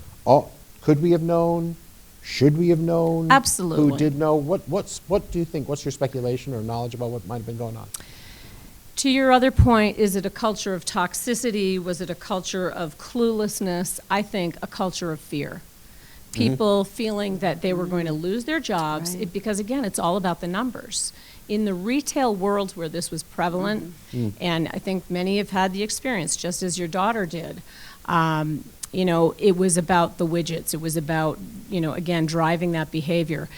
Could we have known? Should we have known? Absolutely. Who did know? What do you think? What's your speculation or knowledge about what might have been going on? To your other point, is it a culture of toxicity? Was it a culture of cluelessness? I think a culture of fear. People feeling that they were going to lose their jobs Right. because, again, it's all about the numbers. In the retail world where this was prevalent, and I think many have had the experience, just as your daughter did, you know, it was about the widgets. It was about, you know, again, driving that behavior.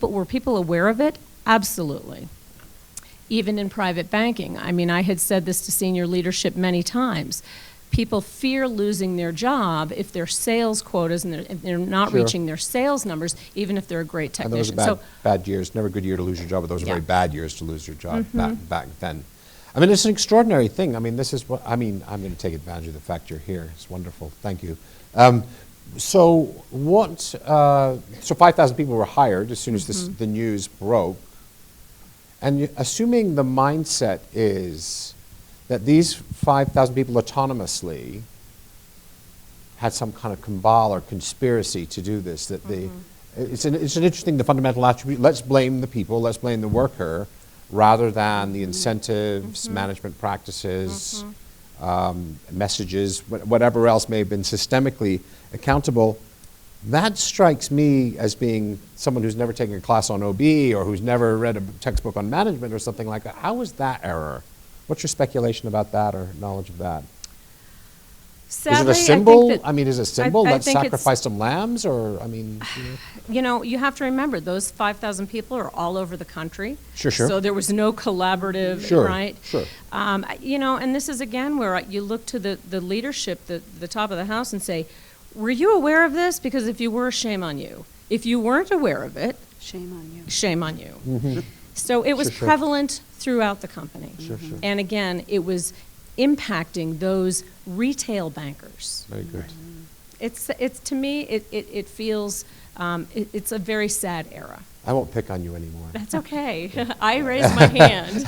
Were people aware of it? Absolutely. Even in private banking. I mean, I had said this to senior leadership many times. People fear losing their job if their sales quotas and they're not Sure. reaching their sales numbers, even if they're a great And those technician. are bad years. Never a good year to lose your job, but those are Yeah. very bad years to lose your job back then. I mean, it's an extraordinary thing. I mean, this is what, I mean, I'm going to take advantage of the fact you're here. It's wonderful. Thank you. So 5,000 people were hired as soon as the news broke. And assuming the mindset is that these 5,000 people autonomously had some kind of cabal or conspiracy to do this, that it's an interesting, the fundamental attribute, let's blame the people, let's blame the worker, rather than the incentives, management practices, messages, whatever else may have been systemically accountable. That strikes me as being someone who's never taken a class on OB or who's never read a textbook on management or something like that. How was that error? What's your speculation about that or knowledge of that? Sadly, is it a symbol? I think that, Is it a symbol? I Let's think it's- sacrifice some lambs, or You know, you have to remember, those 5,000 people are all over the country. Sure. So there was no collaborative, Sure, right? sure. You know, and this is again where you look to the leadership, the top of the house, and say, were you aware of this? Because if you were, shame on you. If you weren't aware of it, Shame on you. shame on you. So it was Sure. prevalent throughout the company. Sure. And again, it was impacting those retail bankers. Very good. It's to me, it feels, it's a very sad era. I won't pick on you anymore. That's okay. I raised my hand.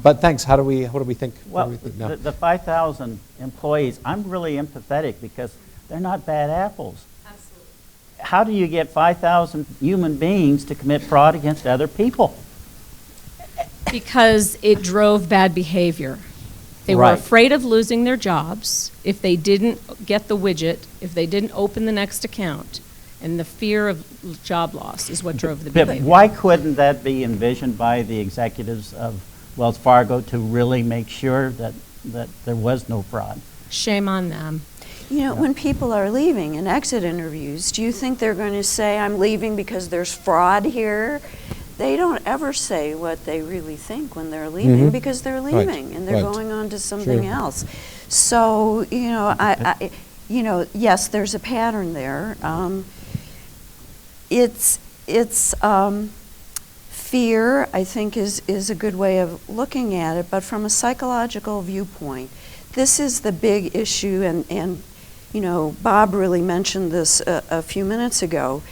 But thanks. What do we think? What Well, do we think now? the 5,000 employees, I'm really empathetic because they're not bad apples. Absolutely. How do you get 5,000 human beings to commit fraud against other people? Because it drove bad behavior. They were Right. afraid of losing their jobs if they didn't get the widget, if they didn't open the next account. And the fear of job loss is what drove the But behavior. why couldn't that be envisioned by the executives of Wells Fargo to really make sure that there was no fraud? Shame on them. You know, when people are leaving in exit interviews, do you think they're going to say, I'm leaving because there's fraud here? They don't ever say what they really think when they're leaving because they're leaving and they're right. going on to something Sure. else. So, you know, yes, there's a pattern there. It's fear, I think, is a good way of looking at it, but from a psychological viewpoint, this is the big issue, and you know, Bob really mentioned this a few minutes ago,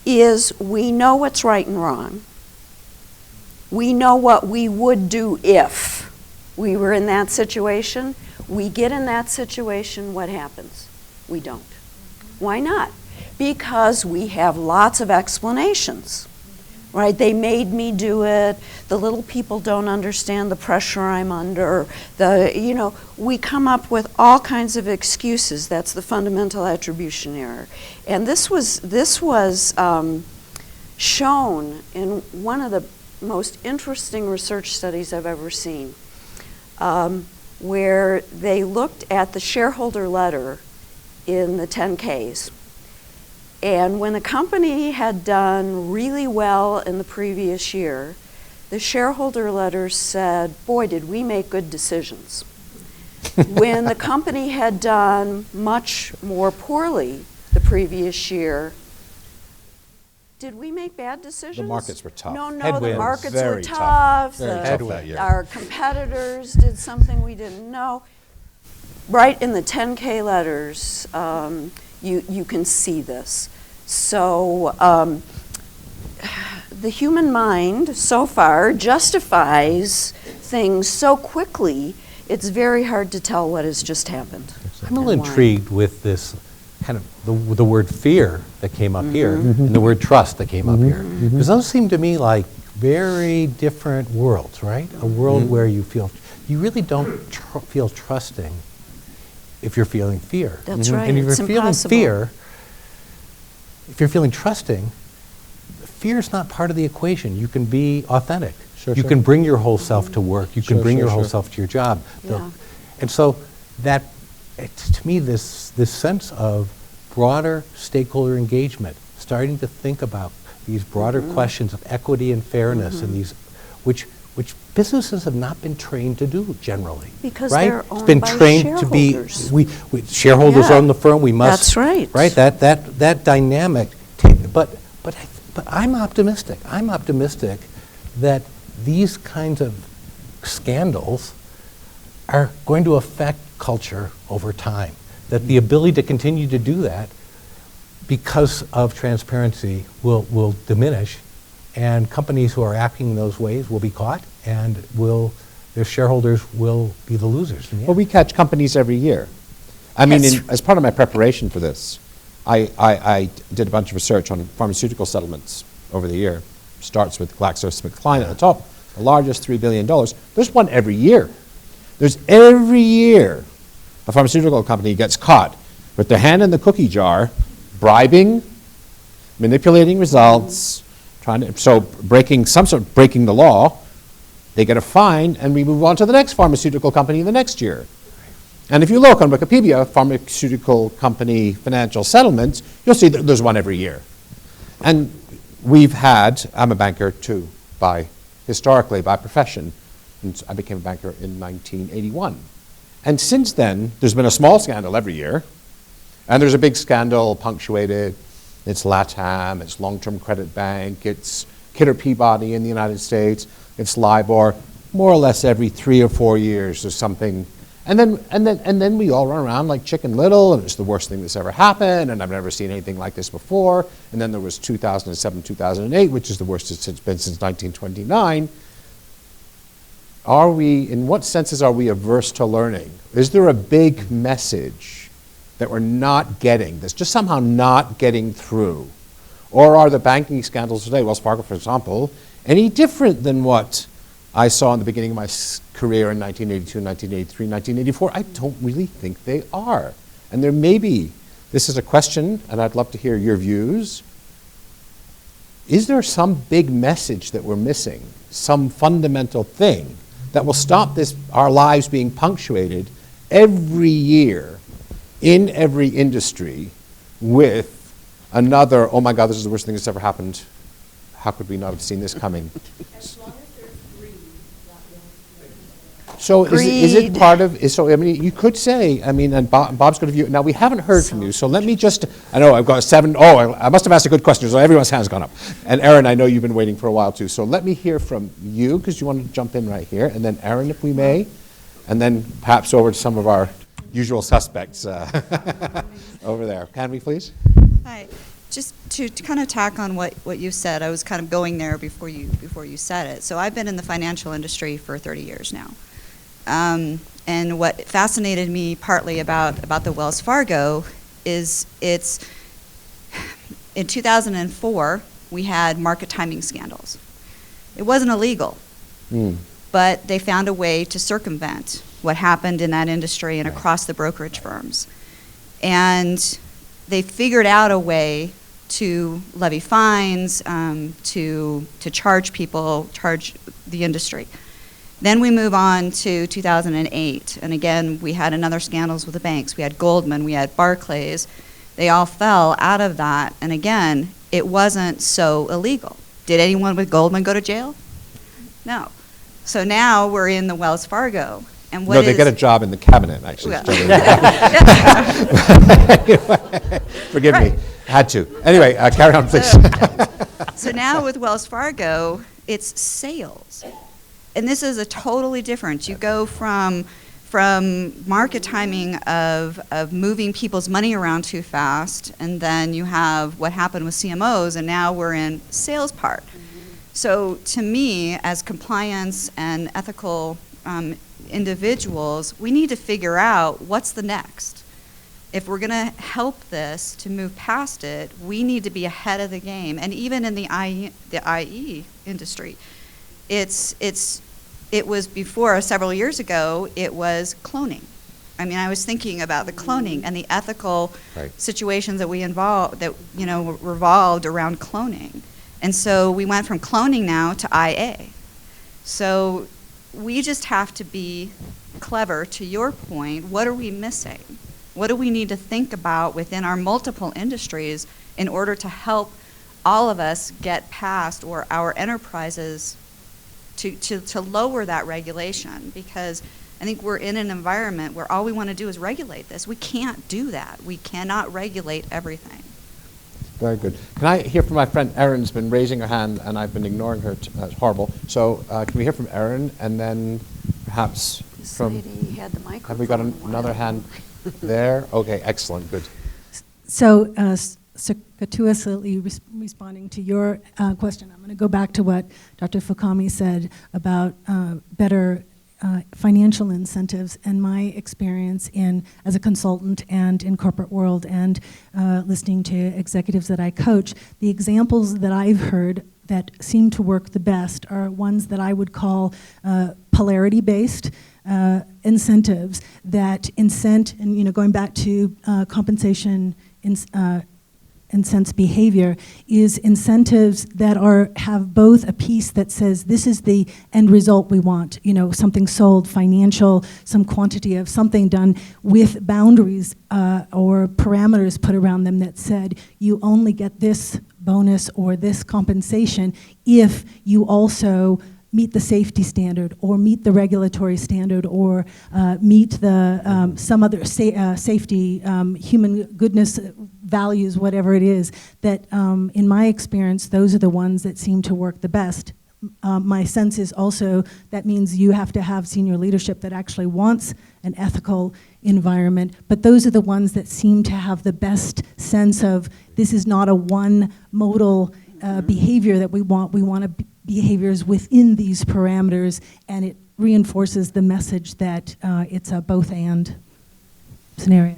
is we know what's right and wrong. We know what we would do if we were in that situation. We get in that situation, what happens? We don't. Why not? Because we have lots of explanations, right? They made me do it. The little people don't understand the pressure I'm under. You know, we come up with all kinds of excuses. That's the fundamental attribution error. And this was shown in one of the most interesting research studies I've ever seen, where they looked at the shareholder letter in the 10Ks. And when a company had done really well in the previous year, the shareholder letter said, boy, did we make good decisions. When the company had done much more poorly the previous year, Did we make bad decisions? markets were tough. No, the Headwinds. markets were Very tough. Very tough that year. Our competitors did something we didn't know. Right in the 10K letters, you can see this. So the human mind so far justifies things so quickly, it's very hard to tell what has just happened. I'm a little and why. intrigued with this kind of the word fear that came up here and the word trust that came up here. Because those seem to me like very different worlds, right? A world where you really don't feel trusting if you're feeling fear. That's right, And if it's you're feeling impossible. fear, if you're feeling trusting, fear's not part of the equation. You can be authentic. You can bring your whole self to work. You can bring your whole self to your job. Yeah. And so that, to me, this sense of broader stakeholder engagement, starting to think about these broader questions of equity and fairness and these, which businesses have not been trained to do generally. Because right? they're It's owned been by trained to be, shareholders. we shareholders Yeah. own the firm, we must. That's right. Right, that dynamic, but I'm optimistic. I'm optimistic that these kinds of scandals are going to affect culture over time. That the ability to continue to do that because of transparency will diminish, and companies who are acting in those ways will be caught, and their shareholders will be the losers in the Well, end. we catch companies every year. I mean, That's as part of my preparation for this, I did a bunch of research on pharmaceutical settlements over the year. Starts with GlaxoSmithKline at the top, the largest, $3 billion. There's one every year. There's every year a pharmaceutical company gets caught with their hand in the cookie jar, bribing, manipulating results, breaking the law. They get a fine, and we move on to the next pharmaceutical company the next year. And if you look on Wikipedia, pharmaceutical company financial settlements, you'll see that there's one every year. And I'm a banker too, historically, by profession. And I became a banker in 1981. And since then, there's been a small scandal every year, and there's a big scandal punctuated. It's LATAM, it's Long-Term Credit Bank, it's Kidder Peabody in the United States, it's LIBOR. More or less every 3 or 4 years there's something. And then we all run around like Chicken Little, and it's the worst thing that's ever happened, and I've never seen anything like this before. And then there was 2007, 2008, which is the worst it's been since 1929. In what senses are we averse to learning? Is there a big message that we're not getting, that's just somehow not getting through? Or are the banking scandals today, Wells Fargo, for example, any different than what I saw in the beginning of my career in 1982, 1983, 1984? I don't really think they are. And there may be, this is a question, and I'd love to hear your views. Is there some big message that we're missing, some fundamental thing that will stop our lives being punctuated every year in every industry with another, oh my God, this is the worst thing that's ever happened. How could we not have seen this coming? So is it part of, so I mean, you could say, I mean, and Bob's going to view, now we haven't heard from you, so let me just, I know I've got 7, I must have asked a good question, so everyone's hand's gone up. And Aaron, I know you've been waiting for a while too, so let me hear from you, because you want to jump in right here, and then Aaron, if we may, and then perhaps over to some of our usual suspects over there. Can we please? Hi. Just to kind of tack on what you said, I was kind of going there before you said it. So I've been in the financial industry for 30 years now. And what fascinated me partly about the Wells Fargo is in 2004, we had market timing scandals. It wasn't illegal, but they found a way to circumvent what happened in that industry and across the brokerage firms. And they figured out a way to levy fines, to charge people, charge the industry. Then we move on to 2008, and again, we had another scandals with the banks. We had Goldman, we had Barclays. They all fell out of that, and again, it wasn't so illegal. Did anyone with Goldman go to jail? No. So now we're in the Wells Fargo. And what They get a job in the cabinet, actually. Well. Forgive me, had to. Anyway, carry on, please. So now with Wells Fargo, it's sales. And this is a totally different. You go from market timing of moving people's money around too fast, and then you have what happened with CMOs, and now we're in sales part. So to me, as compliance and ethical individuals, we need to figure out what's the next. If we're going to help this to move past it, we need to be ahead of the game. And even in the IE industry, it was before, several years ago, it was cloning. I mean, I was thinking about the cloning and the ethical situations that revolved around cloning. And so we went from cloning now to IA. So we just have to be clever, to your point. What are we missing? What do we need to think about within our multiple industries in order to help all of us get past, or our enterprises to lower that regulation? Because I think we're in an environment where all we want to do is regulate this. We can't do that. We cannot regulate everything. Very good. Can I hear from my friend Erin's been raising her hand, and I've been ignoring her. That's horrible. So can we hear from Erin, and then perhaps This from... lady had the microphone. Have we got another hand there? Okay, excellent, good. So, circuitously responding to your question, I'm going to go back to what Dr. Fukami said about better financial incentives, and my experience as a consultant and in corporate world, and listening to executives that I coach. The examples that I've heard that seem to work the best are ones that I would call polarity-based incentives that incent, and going back to compensation incents behavior, is incentives that have both a piece that says this is the end result we want, something sold, financial, some quantity of something done, with boundaries or parameters put around them that said you only get this bonus or this compensation if you also meet the safety standard, or meet the regulatory standard, or meet the some other safety, human goodness values, whatever it is. That in my experience, those are the ones that seem to work the best. My sense is also that means you have to have senior leadership that actually wants an ethical environment, but those are the ones that seem to have the best sense of this is not a one modal behavior that we want. We want behaviors within these parameters, and it reinforces the message that it's a both and scenario.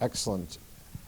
Excellent.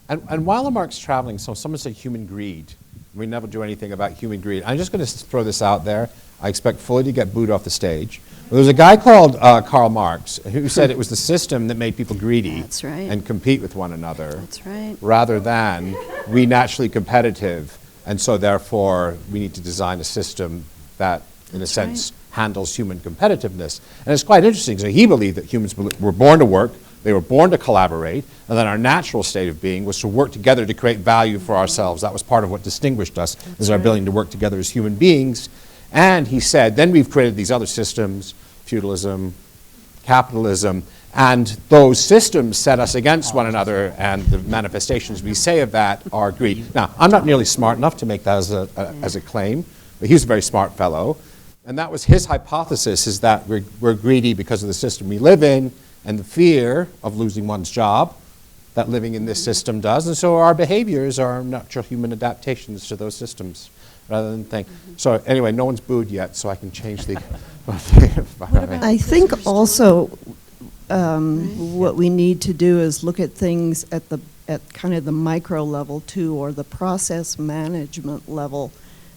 And while Lamarck's traveling, so someone said human greed. We never do anything about human greed. I'm just going to throw this out there. I expect fully to get booed off the stage. There was a guy called Karl Marx who said it was the system that made people greedy. That's right. And compete with one another. That's right. Rather than we naturally competitive, and so therefore we need to design a system that, in a sense, handles human competitiveness. And it's quite interesting. So he believed that humans were born to work, they were born to collaborate, and then our natural state of being was to work together to create value for ourselves. That was part of what distinguished us, is our ability to work together as human beings. And he said, then we've created these other systems, feudalism, capitalism, and those systems set us against one another, and the manifestations we say of that are greed. Now, I'm not nearly smart enough to make that as a claim, but he's a very smart fellow. And that was his hypothesis, is that we're greedy because of the system we live in, and the fear of losing one's job that living in this system does. And so our behaviors are natural human adaptations to those systems, rather than think. So anyway, no one's booed yet, so I can change the... I think also what we need to do is look at things at kind of the micro level too, or the process management level,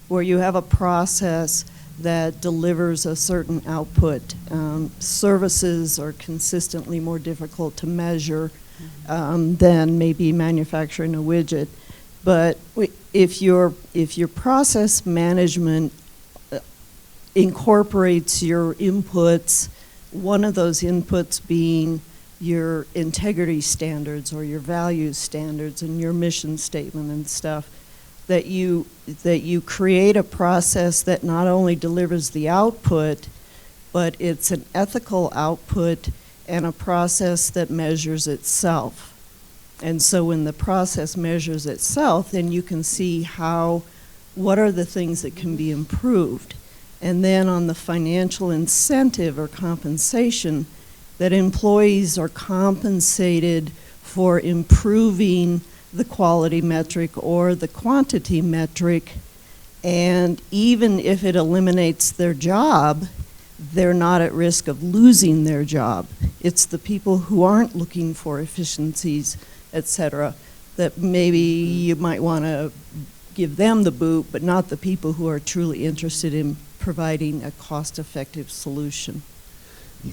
where you have a process that delivers a certain output. Services are consistently more difficult to measure than maybe manufacturing a widget. But if your process management incorporates your inputs, one of those inputs being your integrity standards or your values standards and your mission statement and stuff, that you create a process that not only delivers the output, but it's an ethical output and a process that measures itself. And so when the process measures itself, then you can see how what are the things that can be improved? And then on the financial incentive or compensation, that employees are compensated for improving the quality metric or the quantity metric, and even if it eliminates their job, they're not at risk of losing their job. It's the people who aren't looking for efficiencies, et cetera, that maybe you might want to give them the boot, but not the people who are truly interested in providing a cost-effective solution.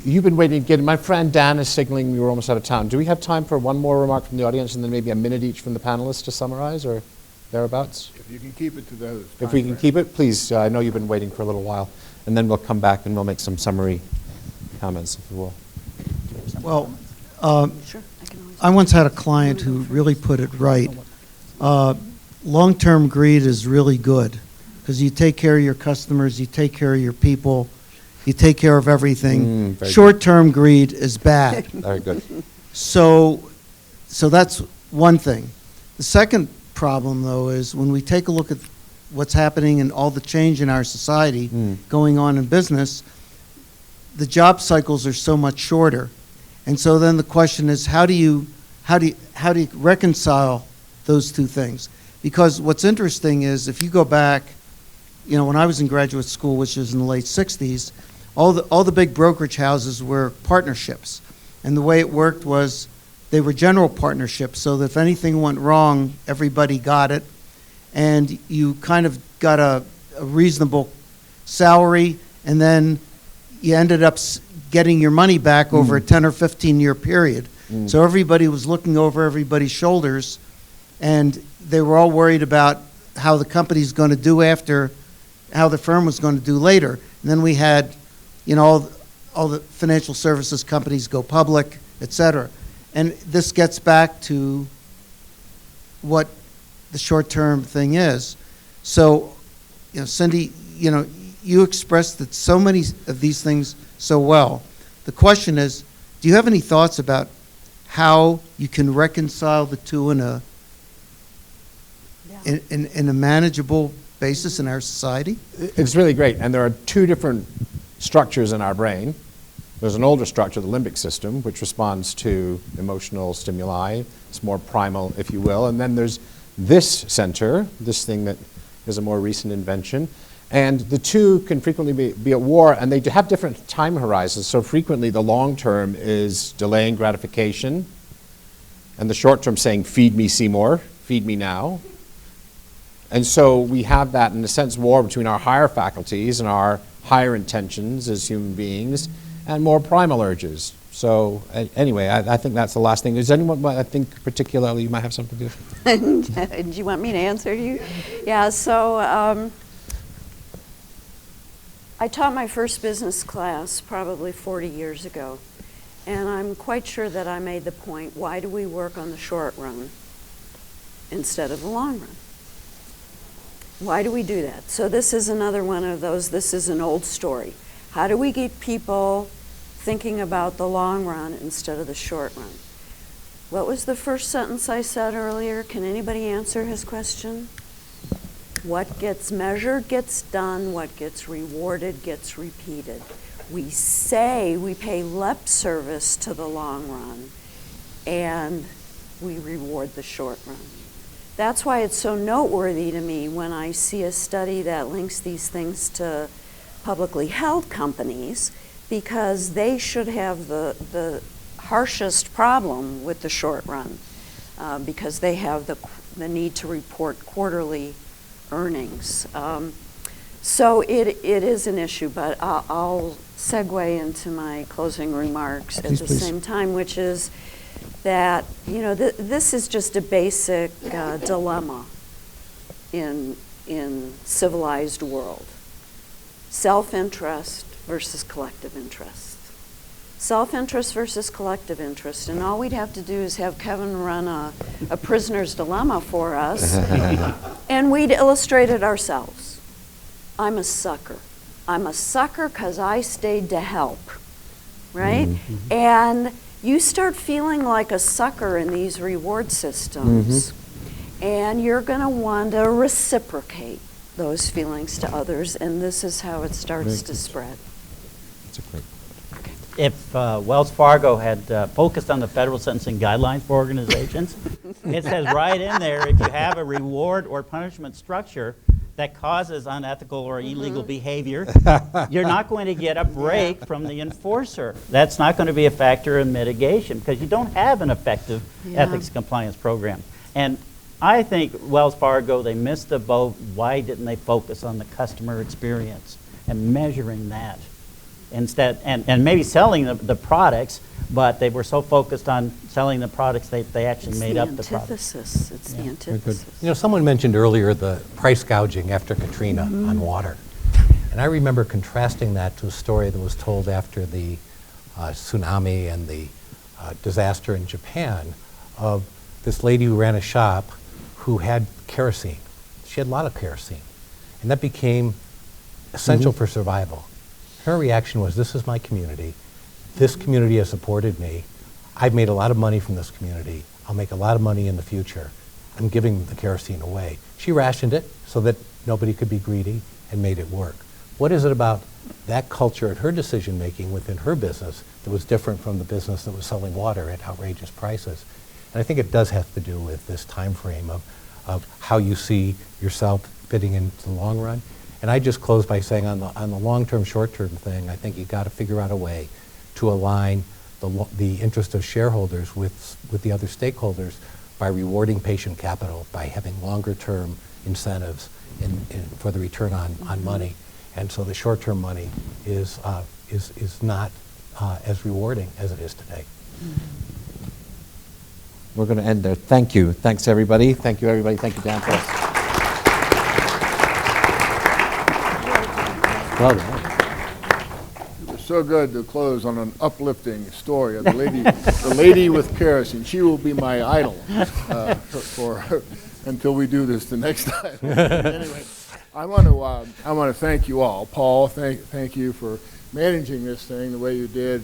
You've been waiting again. My friend Dan is signaling we were almost out of time. Do we have time for one more remark from the audience and then maybe a minute each from the panelists to summarize or thereabouts? If you can keep it to those. If we can keep it, please. I know you've been waiting for a little while. And then we'll come back and we'll make some summary comments, if you will. Well, I once had a client who really put it right. Long-term greed is really good because you take care of your customers, you take care of your people, you take care of everything. Short-term greed is bad. Very good. So that's one thing. The second problem, though, is when we take a look at what's happening and all the change in our society going on in business, the job cycles are so much shorter. And so then the question is, how do you reconcile those two things? Because what's interesting is if you go back, when I was in graduate school, which was in the late 60s, all the big brokerage houses were partnerships. And the way it worked was they were general partnerships, so that if anything went wrong, everybody got it. And you kind of got a reasonable salary, and then you ended up getting your money back over a 10 or 15-year period. So everybody was looking over everybody's shoulders, and they were all worried about how the company's going to do after, how the firm was going to do later. And then we had, all the financial services companies go public, et cetera. And this gets back to what the short-term thing is. So, Cindi, you expressed that so many of these things so well. The question is, do you have any thoughts about how you can reconcile the two in a manageable basis in our society? It's really great. And there are two different structures in our brain. There's an older structure, the limbic system, which responds to emotional stimuli. It's more primal, if you will. And then there's this center, this thing that is a more recent invention. And the two can frequently be at war, and they have different time horizons. So frequently the long term is delaying gratification, and the short term saying, feed me, Seymour, feed me now. And so we have that, in a sense, war between our higher faculties and our higher intentions as human beings and more primal urges. So anyway, I think that's the last thing. Is anyone, I think particularly, you might have something to do? Do you want me to answer you? Yeah, so I taught my first business class probably 40 years ago, and I'm quite sure that I made the point, why do we work on the short run instead of the long run? Why do we do that? So this is another one of those, this is an old story. How do we get people thinking about the long run instead of the short run? What was the first sentence I said earlier? Can anybody answer his question? What gets measured gets done, what gets rewarded gets repeated. We say we pay lip service to the long run, and we reward the short run. That's why it's so noteworthy to me when I see a study that links these things to publicly held companies, because they should have the harshest problem with the short run, because they have the need to report quarterly earnings. So it is an issue, but I'll segue into my closing remarks at the same time, which is that, this is just a basic dilemma in civilized world. Self-interest versus collective interest. Self-interest versus collective interest. And all we'd have to do is have Kevin run a prisoner's dilemma for us, and we'd illustrate it ourselves. I'm a sucker. I'm a sucker because I stayed to help, right? Mm-hmm. And you start feeling like a sucker in these reward systems, and you're going to want to reciprocate. those feelings to others, and this is how it starts to spread. That's a great. If Wells Fargo had focused on the federal sentencing guidelines for organizations, it says right in there, if you have a reward or punishment structure that causes unethical or illegal behavior, you're not going to get a break from the enforcer. That's not going to be a factor in mitigation because you don't have an effective ethics compliance program. And I think Wells Fargo, they missed the boat. Why didn't they focus on the customer experience and measuring that? Instead, and maybe selling the products, but they were so focused on selling the products they actually made up the products. It's the antithesis. You know, someone mentioned earlier the price gouging after Katrina on water. And I remember contrasting that to a story that was told after the tsunami and the disaster in Japan of this lady who ran a shop who had kerosene. She had a lot of kerosene. And that became essential for survival. Her reaction was, this is my community. This community has supported me. I've made a lot of money from this community. I'll make a lot of money in the future. I'm giving the kerosene away. She rationed it so that nobody could be greedy and made it work. What is it about that culture and her decision making within her business that was different from the business that was selling water at outrageous prices? And I think it does have to do with this time frame of how you see yourself fitting into the long run. And I just close by saying on the long-term, short-term thing, I think you've got to figure out a way to align the interest of shareholders with the other stakeholders by rewarding patient capital, by having longer-term incentives for the return on money. And so the short-term money is not as rewarding as it is today. We're going to end there. Thank you. Thanks, everybody. Thank you, everybody. Thank you, Dan, for us. Well done. It was so good to close on an uplifting story of the lady with kerosene. She will be my idol until we do this the next time. Anyway, I want to thank you all. Paul, thank you for managing this thing the way you did.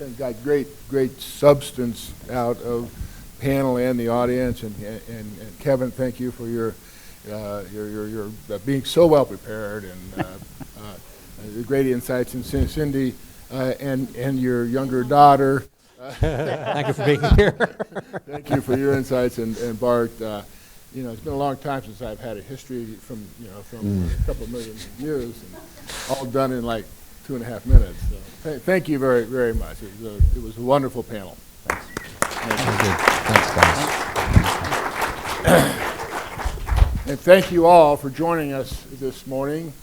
And got great substance out of panel and the audience. And Kevin, thank you for your being so well prepared and the great insights. And Cindi and your younger daughter. Thank you for being here. Thank you for your insights, and Bart. It's been a long time since I've had a history from a couple of million years, and all done in like 2.5 minutes. So thank you very, very much. It was a wonderful panel. Thanks. Thanks, guys. And thank you all for joining us this morning.